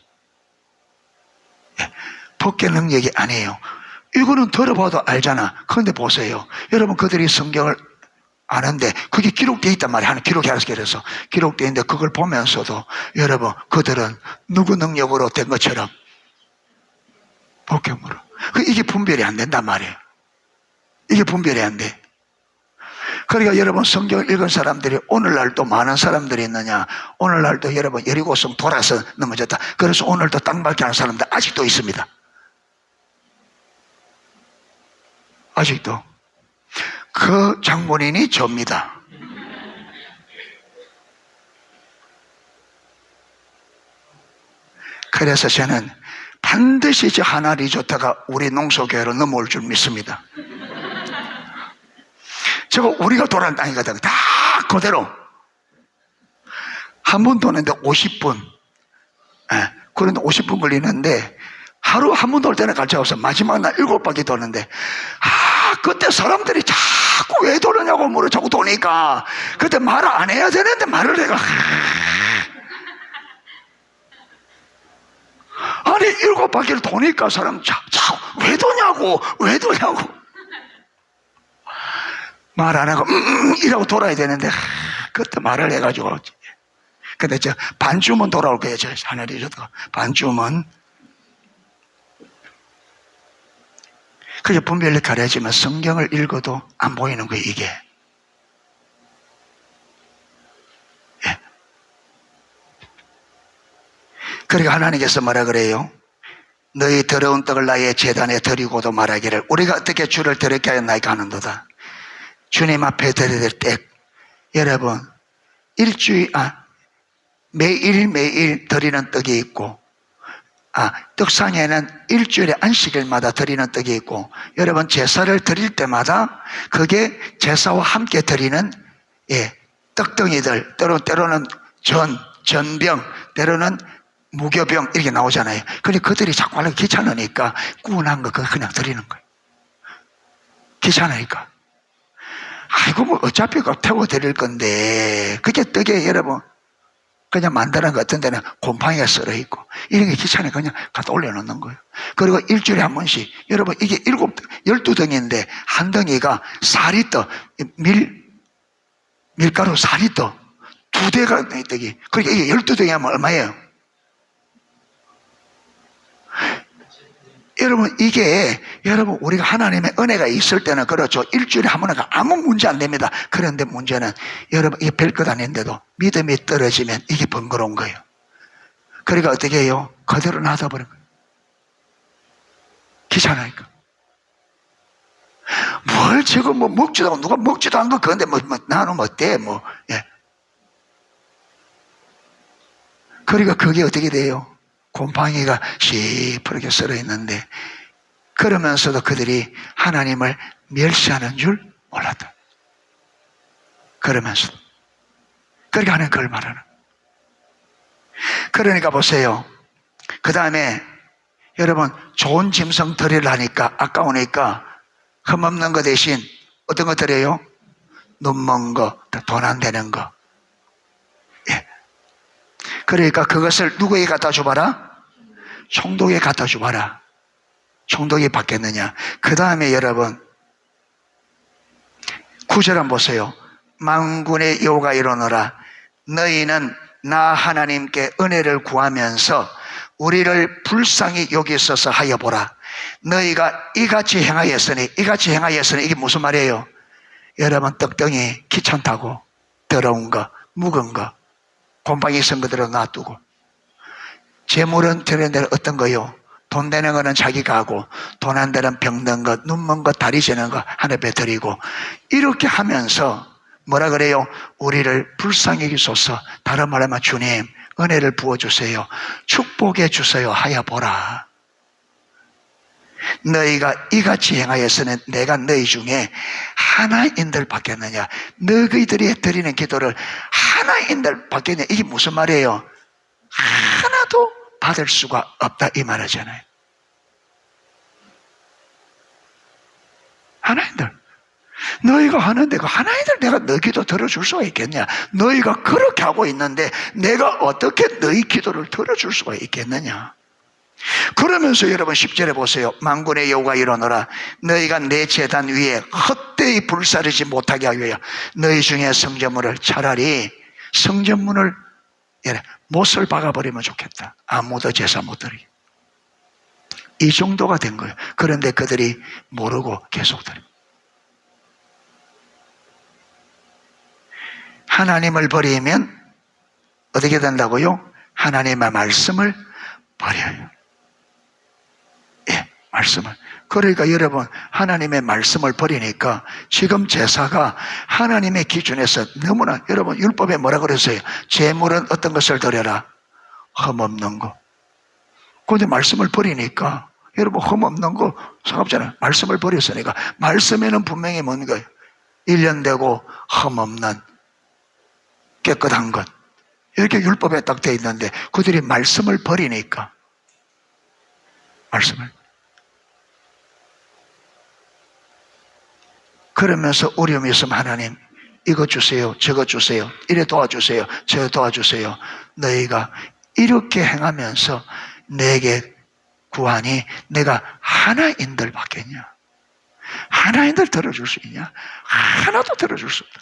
벗개 능력이 아니에요. 이거는 들어봐도 알잖아. 그런데 보세요. 여러분, 그들이 성경을 아는데 그게 기록되어 있단 말이에요. 하나 기록이 알아서 기록되어 있는데 그걸 보면서도 여러분, 그들은 누구 능력으로 된 것처럼 벗개물로. 이게 분별이 안 된단 말이에요. 이게 분별이 안 돼. 그러니까 여러분, 성경을 읽은 사람들이 오늘날도 많은 사람들이 있느냐? 오늘날도 여러분 여리고성 돌아서 넘어졌다. 그래서 오늘도 땅밟기 하는 사람들 아직도 있습니다. 아직도. 그 장본인이 접니다. 그래서 저는 반드시 저 하나 리조트가 우리 농소교회로 넘어올 줄 믿습니다. 저거 우리가 돌아는 땅이거든. 다 그대로. 한 번 도는데 50분. 그런데 50분 걸리는데 하루 한 번 돌 때는 갈데가 없어. 마지막 날 7바퀴 도는데, 그때 사람들이 자꾸 왜 도느냐고 물어. 자꾸 도니까. 그때 말을 안 해야 되는데 말을 해가. 아니 7바퀴를 도니까 사람 자꾸 왜 도냐고, 왜 도냐고. 말 안 하고 이라고 돌아야 되는데 그때 말을 해가지고. 근데 저 반주문 돌아올 거예요. 저 하늘이 저도 반주문. 그게 분별력 가려지면 성경을 읽어도 안 보이는 거예요, 이게. 예. 그러니까 하나님께서 뭐라 그래요? 너희 더러운 떡을 나의 제단에 드리고도 말하기를, 우리가 어떻게 주를 더럽게 하였나이까 하는도다. 주님 앞에 드려야 될 때, 여러분, 매일 드리는 떡이 있고, 떡상에는 일주일에 안식일마다 드리는 떡이 있고, 여러분 제사를 드릴 때마다 그게 제사와 함께 드리는 떡덩이들, 때로는 전병, 때로는 무교병 이렇게 나오잖아요. 근데 그들이 자꾸 하려고 귀찮으니까 꾸은한 거 그거 그냥 드리는 거예요. 귀찮으니까. 아이고 뭐 어차피 그거 태워 드릴 건데, 그게 떡이에요, 여러분. 그냥 만드는 거 어떤 데는 곰팡이가 썰어 있고 이런 게 귀찮으니까 그냥 갖다 올려놓는 거예요. 그리고 일주일에 한 번씩 여러분 이게 12덩이인데 한 덩이가 4리터 밀가루 4리터 2대가 되기. 그러니까 이게 12덩이 하면 얼마예요? 여러분 이게 여러분 우리가 하나님의 은혜가 있을 때는 그렇죠. 일주일에 한 번은 아무 문제 안 됩니다. 그런데 문제는 여러분 이게 별것 아닌데도 믿음이 떨어지면 이게 번거로운 거예요. 그러니까 어떻게 해요? 그대로 놔둬버린 거예요. 귀찮으니까. 뭘 저거 뭐 먹지도 않고 누가 먹지도 않고 그런데 뭐 나는 어때 뭐. 예. 그러니까 그게 어떻게 돼요? 곰팡이가 시퍼렇게 썰어 있는데 그러면서도 그들이 하나님을 멸시하는 줄 몰랐다. 그러면서도 그렇게 하는 걸 말하는. 그러니까 보세요. 그 다음에 여러분 좋은 짐승 드리려 하니까 아까우니까 흠없는 거 대신 어떤 거 드려요? 눈먼 거, 돈 안 되는 거. 예. 그러니까 그것을 누구에게 갖다 줘봐라? 총독에 갖다 줘봐라. 총독이 받겠느냐? 그 다음에 여러분 9절 한번 보세요. 만군의 여호와가 이르노라 너희는 나 하나님께 은혜를 구하면서 우리를 불쌍히 여기소서 하여 보라. 너희가 이같이 행하였으니 이게 무슨 말이에요? 여러분 떡덩이 귀찮다고 더러운 거 묵은 거 곰팡이 선 것들을 놔두고 재물은 드려내는 어떤 거요? 돈 되는 거는 자기가 하고 돈 안 되는 병든 것, 눈먼 것, 다리 저는 것 하늘에 드리고 이렇게 하면서 뭐라 그래요? 우리를 불쌍히 여기소서. 다른 말하면 주님 은혜를 부어주세요. 축복해 주세요 하여 보라. 너희가 이같이 행하였으니 내가 너희 중에 하나인들 받겠느냐? 너희들이 드리는 기도를 하나인들 받겠느냐? 이게 무슨 말이에요? 하나도 받을 수가 없다 이 말이잖아요. 하나인들 너희가 하는데 그 하나인들 내가 너 기도 들어줄 수가 있겠냐? 너희가 그렇게 하고 있는데 내가 어떻게 너희 기도를 들어줄 수가 있겠느냐? 그러면서 여러분 10절에 보세요. 만군의 여호와가 이르노라 너희가 내 제단 위에 헛되이 불사르지 못하게 하기 위하여 너희 중에 성전문을 차라리 성전문을 못을 박아버리면 좋겠다. 아무도 제사 못 드리게. 이 정도가 된 거예요. 그런데 그들이 모르고 계속 드립니다. 하나님을 버리면 어떻게 된다고요? 하나님의 말씀을 버려요. 예, 말씀을. 그러니까 여러분 하나님의 말씀을 버리니까 지금 제사가 하나님의 기준에서 너무나 여러분 율법에 뭐라 그랬어요? 제물은 어떤 것을 드려라? 흠없는 거. 그런데 말씀을 버리니까 여러분 흠없는 거 상관없잖아요. 말씀을 버렸으니까 말씀에는 분명히 뭔 거예요? 1년 되고 흠없는 깨끗한 것 이렇게 율법에 딱 돼 있는데 그들이 말씀을 버리니까 말씀을 그러면서 어려움이 있으면 하나님 이거 주세요 저거 주세요 이래 도와주세요 저거 도와주세요. 너희가 이렇게 행하면서 내게 구하니 내가 하나인들 받겠냐? 하나인들 들어줄 수 있냐? 하나도 들어줄 수 없다.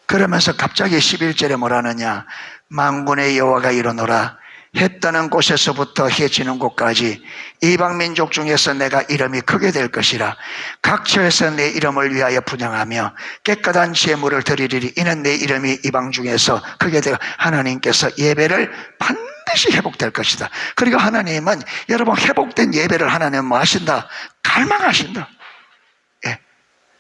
그러면서 갑자기 11절에 뭐라느냐? 만군의 여호와가 이르노라 해 뜨는 곳에서부터 해 지는 곳까지 이방 민족 중에서 내가 이름이 크게 될 것이라. 각처에서 내 이름을 위하여 분향하며 깨끗한 제물을 드리리니 이는 내 이름이 이방 중에서 크게 되어 하나님께서 예배를 반드시 회복될 것이다. 그리고 하나님은 여러분 회복된 예배를 하나님은 뭐 하신다? 갈망하신다. 예.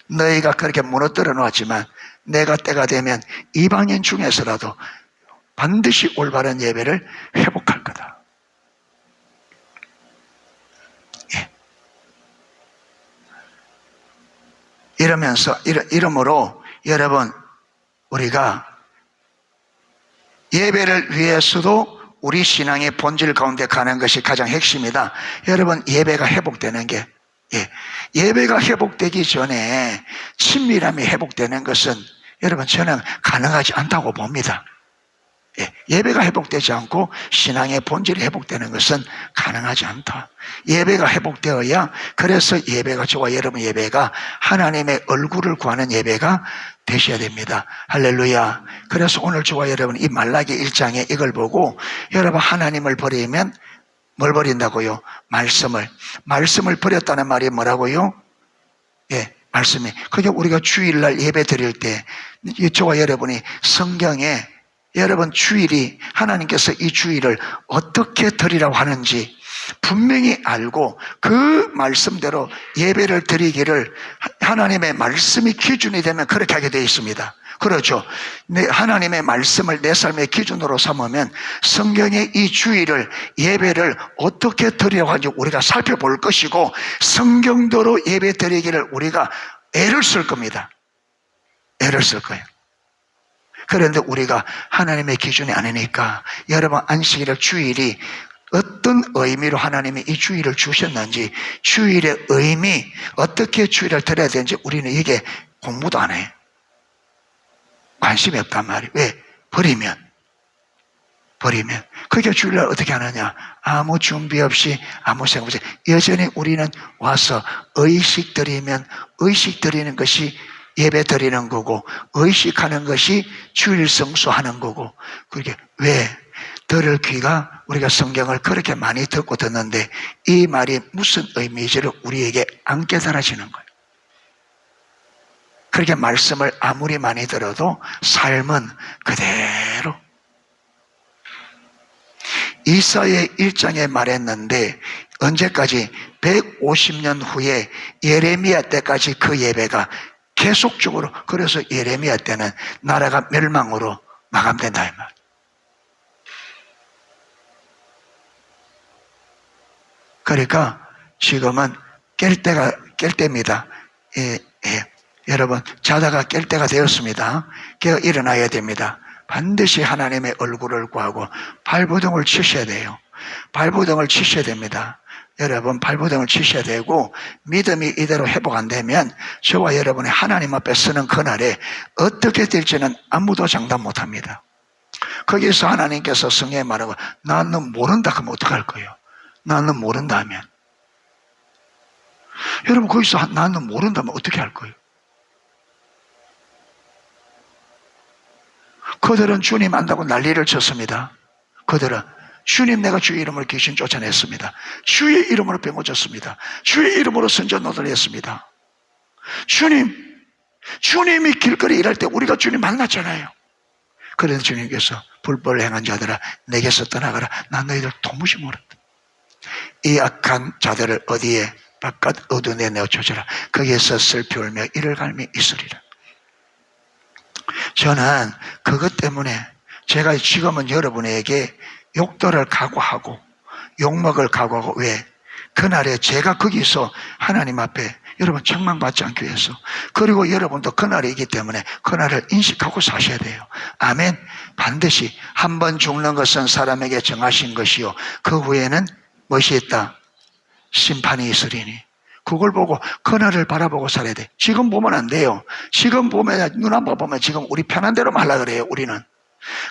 너희가 그렇게 무너뜨려 놓았지만 내가 때가 되면 이방인 중에서라도 반드시 올바른 예배를 회복할 거다. 예. 이러므로 여러분 우리가 예배를 위해서도 우리 신앙의 본질 가운데 가는 것이 가장 핵심이다. 여러분 예배가 회복되는 게 예배가 회복되기 전에 친밀함이 회복되는 것은 여러분 저는 가능하지 않다고 봅니다. 예배가 회복되지 않고 신앙의 본질이 회복되는 것은 가능하지 않다. 예배가 회복되어야, 그래서 예배가, 저와 여러분 예배가 하나님의 얼굴을 구하는 예배가 되셔야 됩니다. 할렐루야. 그래서 오늘 저와 여러분 이 말라기 1장에 이걸 보고, 여러분 하나님을 버리면 뭘 버린다고요? 말씀을 버렸다는 말이 뭐라고요? 말씀이. 그게 우리가 주일날 예배 드릴 때 저와 여러분이 성경에, 여러분 주일이, 하나님께서 이 주일을 어떻게 드리라고 하는지 분명히 알고 그 말씀대로 예배를 드리기를, 하나님의 말씀이 기준이 되면 그렇게 하게 되어 있습니다. 그렇죠. 하나님의 말씀을 내 삶의 기준으로 삼으면 성경의 이 주일을, 예배를 어떻게 드리라고 하는지 우리가 살펴볼 것이고, 성경대로 예배 드리기를 우리가 애를 쓸 겁니다. 애를 쓸 거예요. 그런데 우리가 하나님의 기준이 아니니까, 여러분 안식일을, 주일이 어떤 의미로 하나님이 이 주일을 주셨는지, 주일의 의미, 어떻게 주일을 드려야 되는지 우리는 이게 공부도 안 해. 관심이 없단 말이에요. 왜? 버리면. 그게 주일날 어떻게 하느냐? 아무 준비 없이, 아무 생각 없이 여전히 우리는 와서 의식 드리면, 의식 드리는 것이 예배 드리는 거고, 의식하는 것이 주일 성수하는 거고. 그게 왜? 들을 귀가, 우리가 성경을 그렇게 많이 듣는데 이 말이 무슨 의미인지를 우리에게 안 깨달아지는 거예요. 그렇게 말씀을 아무리 많이 들어도 삶은 그대로. 이사야 1장에 말했는데 언제까지? 150년 후에 예레미야 때까지 그 예배가 계속적으로. 그래서 예레미야 때는 나라가 멸망으로 마감된다 이 말. 그러니까 지금은 깰 때입니다. 여러분 자다가 깰 때가 되었습니다. 깨어 일어나야 됩니다. 반드시 하나님의 얼굴을 구하고 발버둥을 치셔야 돼요. 발버둥을 치셔야 됩니다. 여러분 발버둥을 치셔야 되고, 믿음이 이대로 회복 안 되면 저와 여러분이 하나님 앞에 서는 그날에 어떻게 될지는 아무도 장담 못합니다. 거기서 하나님께서 성경에 말하고 나는 모른다 그러면 어떡할 거예요? 나는 모른다 하면, 여러분 거기서 나는 모른다면 어떻게 할 거예요? 그들은 주님 안다고 난리를 쳤습니다. 그들은 주님, 내가 주의 이름으로 귀신 쫓아냈습니다. 주의 이름으로 병 고쳤습니다. 주의 이름으로 선전노를 했습니다. 주님이 길거리 일할 때 우리가 주님 만났잖아요. 그래서 주님께서 불법을 행한 자들아 내게서 떠나가라. 난 너희들 도무지 모른다. 이 악한 자들을 어디에? 바깥 어두운데 내어쳐져라. 거기에서 슬피 울며 이를 갈미 있으리라. 저는 그것 때문에 제가 지금은 여러분에게 욕들을 각오하고 욕먹을 각오하고, 왜? 그날에 제가 거기서 하나님 앞에 여러분 책망받지 않기 위해서, 그리고 여러분도 그날이기 때문에 그날을 인식하고 사셔야 돼요. 아멘. 반드시 한 번 죽는 것은 사람에게 정하신 것이요 그 후에는 무엇이 있다? 심판이 있으리니. 그걸 보고 그날을 바라보고 살아야 돼. 지금 보면 안 돼요. 지금 보면, 눈 한번 보면 지금 우리 편한 대로 말라 그래요. 우리는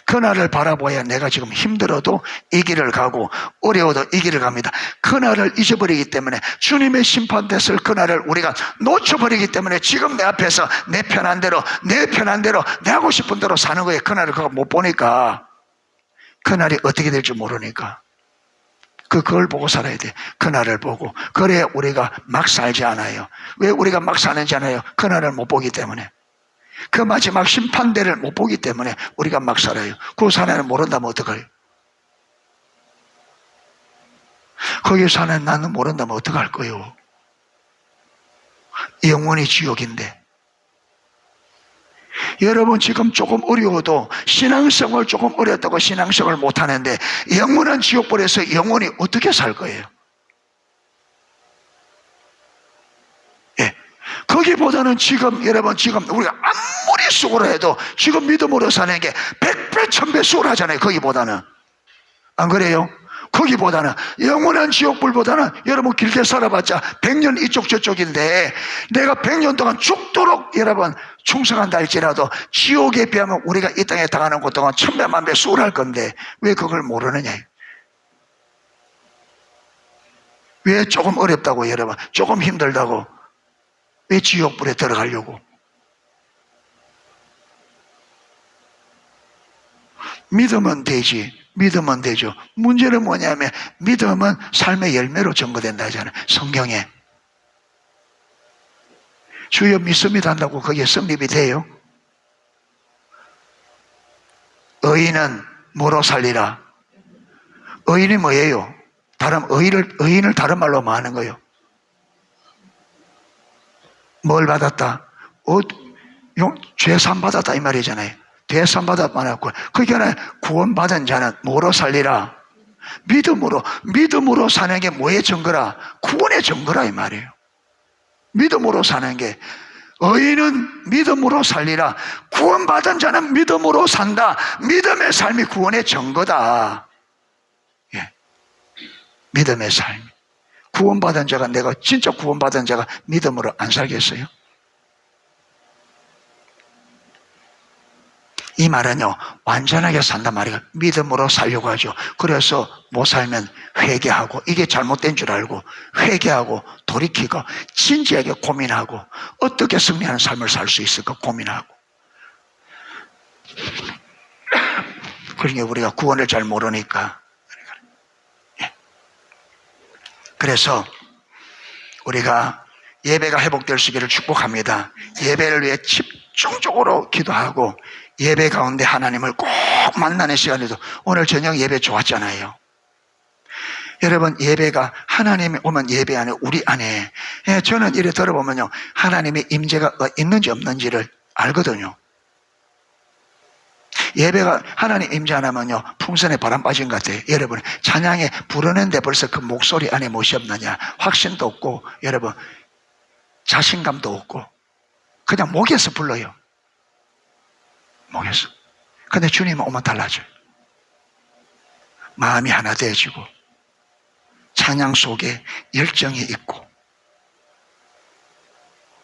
그날을 바라봐야 내가 지금 힘들어도 이 길을 가고 어려워도 이 길을 갑니다. 그날을 잊어버리기 때문에, 주님의 심판됐을 그날을 우리가 놓쳐버리기 때문에 지금 내 앞에서 내 편한 대로 내 하고 싶은 대로 사는 거예요. 그날을 그거 못 보니까, 그날이 어떻게 될지 모르니까 그걸 보고 살아야 돼. 그날을 보고. 그래야 우리가 막 살지 않아요. 왜 우리가 막 사는지 않아요? 그날을 못 보기 때문에. 그 마지막 심판대를 못 보기 때문에 우리가 막 살아요. 그 사나이를 모른다면 어떡해요? 거기 사는 나는 모른다면 어떡할 거예요? 영원히 지옥인데. 여러분 지금 조금 어려워도, 신앙생활 조금 어렵다고 신앙생활 못하는데 영원한 지옥불에서 영원히 어떻게 살 거예요? 거기보다는 지금, 여러분 지금 우리가 아무리 수고를 해도 지금 믿음으로 사는 게 100배 1000배 수고하잖아요. 거기보다는. 안 그래요? 거기보다는, 영원한 지옥불보다는 여러분 길게 살아봤자 100년 이쪽 저쪽인데, 내가 100년 동안 죽도록 여러분 충성한다 할지라도 지옥에 비하면 우리가 이 땅에 당하는 고통은 천배만배 수월할 건데 왜 그걸 모르느냐. 왜 조금 어렵다고, 여러분 조금 힘들다고 왜 지옥불에 들어가려고. 믿으면 되지. 믿으면 되죠. 문제는 뭐냐면 믿음은 삶의 열매로 증거된다 하잖아요, 성경에. 주여 믿습니다 한다고 거기에 성립이 돼요? 의인은 뭐로 살리라? 의인이 뭐예요? 의인을 다른 말로 뭐 하는 거예요? 뭘 받았다? 죄산 받았다 이 말이잖아요. 죄산 받았고, 그게 아니라 구원받은 자는 뭐로 살리라? 믿음으로 사는 게 뭐의 증거라? 구원의 증거라 이 말이에요. 믿음으로 사는 게, 의인은 믿음으로 살리라. 구원받은 자는 믿음으로 산다. 믿음의 삶이 구원의 증거다. 예. 믿음의 삶. 구원받은 자가, 내가 진짜 구원받은 자가 믿음으로 안 살겠어요? 이 말은요, 완전하게 산단 말이에요. 믿음으로 살려고 하죠. 그래서 못 살면 회개하고, 이게 잘못된 줄 알고 회개하고 돌이키고 진지하게 고민하고 어떻게 승리하는 삶을 살 수 있을까 고민하고. 그러니까 우리가 구원을 잘 모르니까. 그래서 우리가 예배가 회복될 수 있기를 축복합니다. 예배를 위해 집중적으로 기도하고 예배 가운데 하나님을 꼭 만나는 시간에도, 오늘 저녁 예배 좋았잖아요. 여러분, 예배가, 하나님이 오면 예배 안에, 우리 안에, 저는 이래 들어보면요, 하나님의 임재가 있는지 없는지를 알거든요. 예배가 하나님 임재 안 하면요, 풍선에 바람 빠진 것 같아요. 여러분, 찬양에 부르는데 벌써 그 목소리 안에 무엇이 없느냐? 확신도 없고, 여러분 자신감도 없고, 그냥 목에서 불러요. 목에서. 근데 주님 오면 달라져요. 마음이 하나 되어지고 찬양 속에 열정이 있고.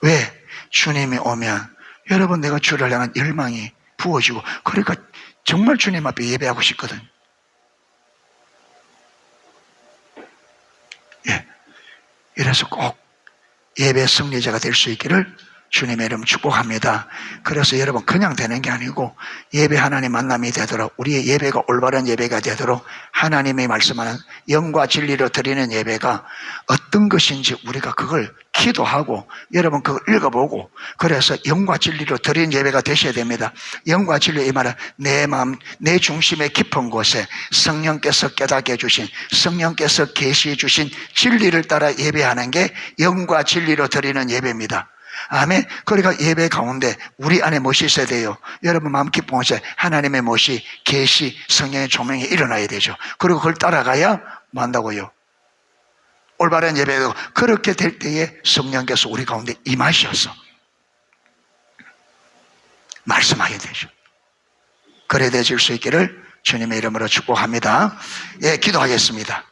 왜? 주님이 오면 여러분, 내가 주를 향한 열망이 부어지고, 그러니까 정말 주님 앞에 예배하고 싶거든. 예. 이래서 꼭 예배 승리자가 될 수 있기를 주님의 이름 축복합니다. 그래서 여러분, 그냥 되는 게 아니고 예배 하나님 만남이 되도록, 우리의 예배가 올바른 예배가 되도록 하나님의 말씀하는 영과 진리로 드리는 예배가 어떤 것인지 우리가 그걸 기도하고, 여러분 그걸 읽어보고, 그래서 영과 진리로 드리는 예배가 되셔야 됩니다. 영과 진리, 이 말은 내 마음, 내 중심의 깊은 곳에 성령께서 깨닫게 해주신, 성령께서 계시해 주신 진리를 따라 예배하는 게 영과 진리로 드리는 예배입니다. 아멘. 그러니까 예배 가운데 우리 안에 무엇이 있어야 돼요? 여러분 마음 깊은 곳에 하나님의 무엇이, 계시, 성령의 조명이 일어나야 되죠. 그리고 그걸 따라가야 뭐 한다고요? 올바른 예배도. 그렇게 될 때에 성령께서 우리 가운데 임하셔서 말씀하게 되죠. 그래 되실 수 있기를 주님의 이름으로 축복합니다. 예, 기도하겠습니다.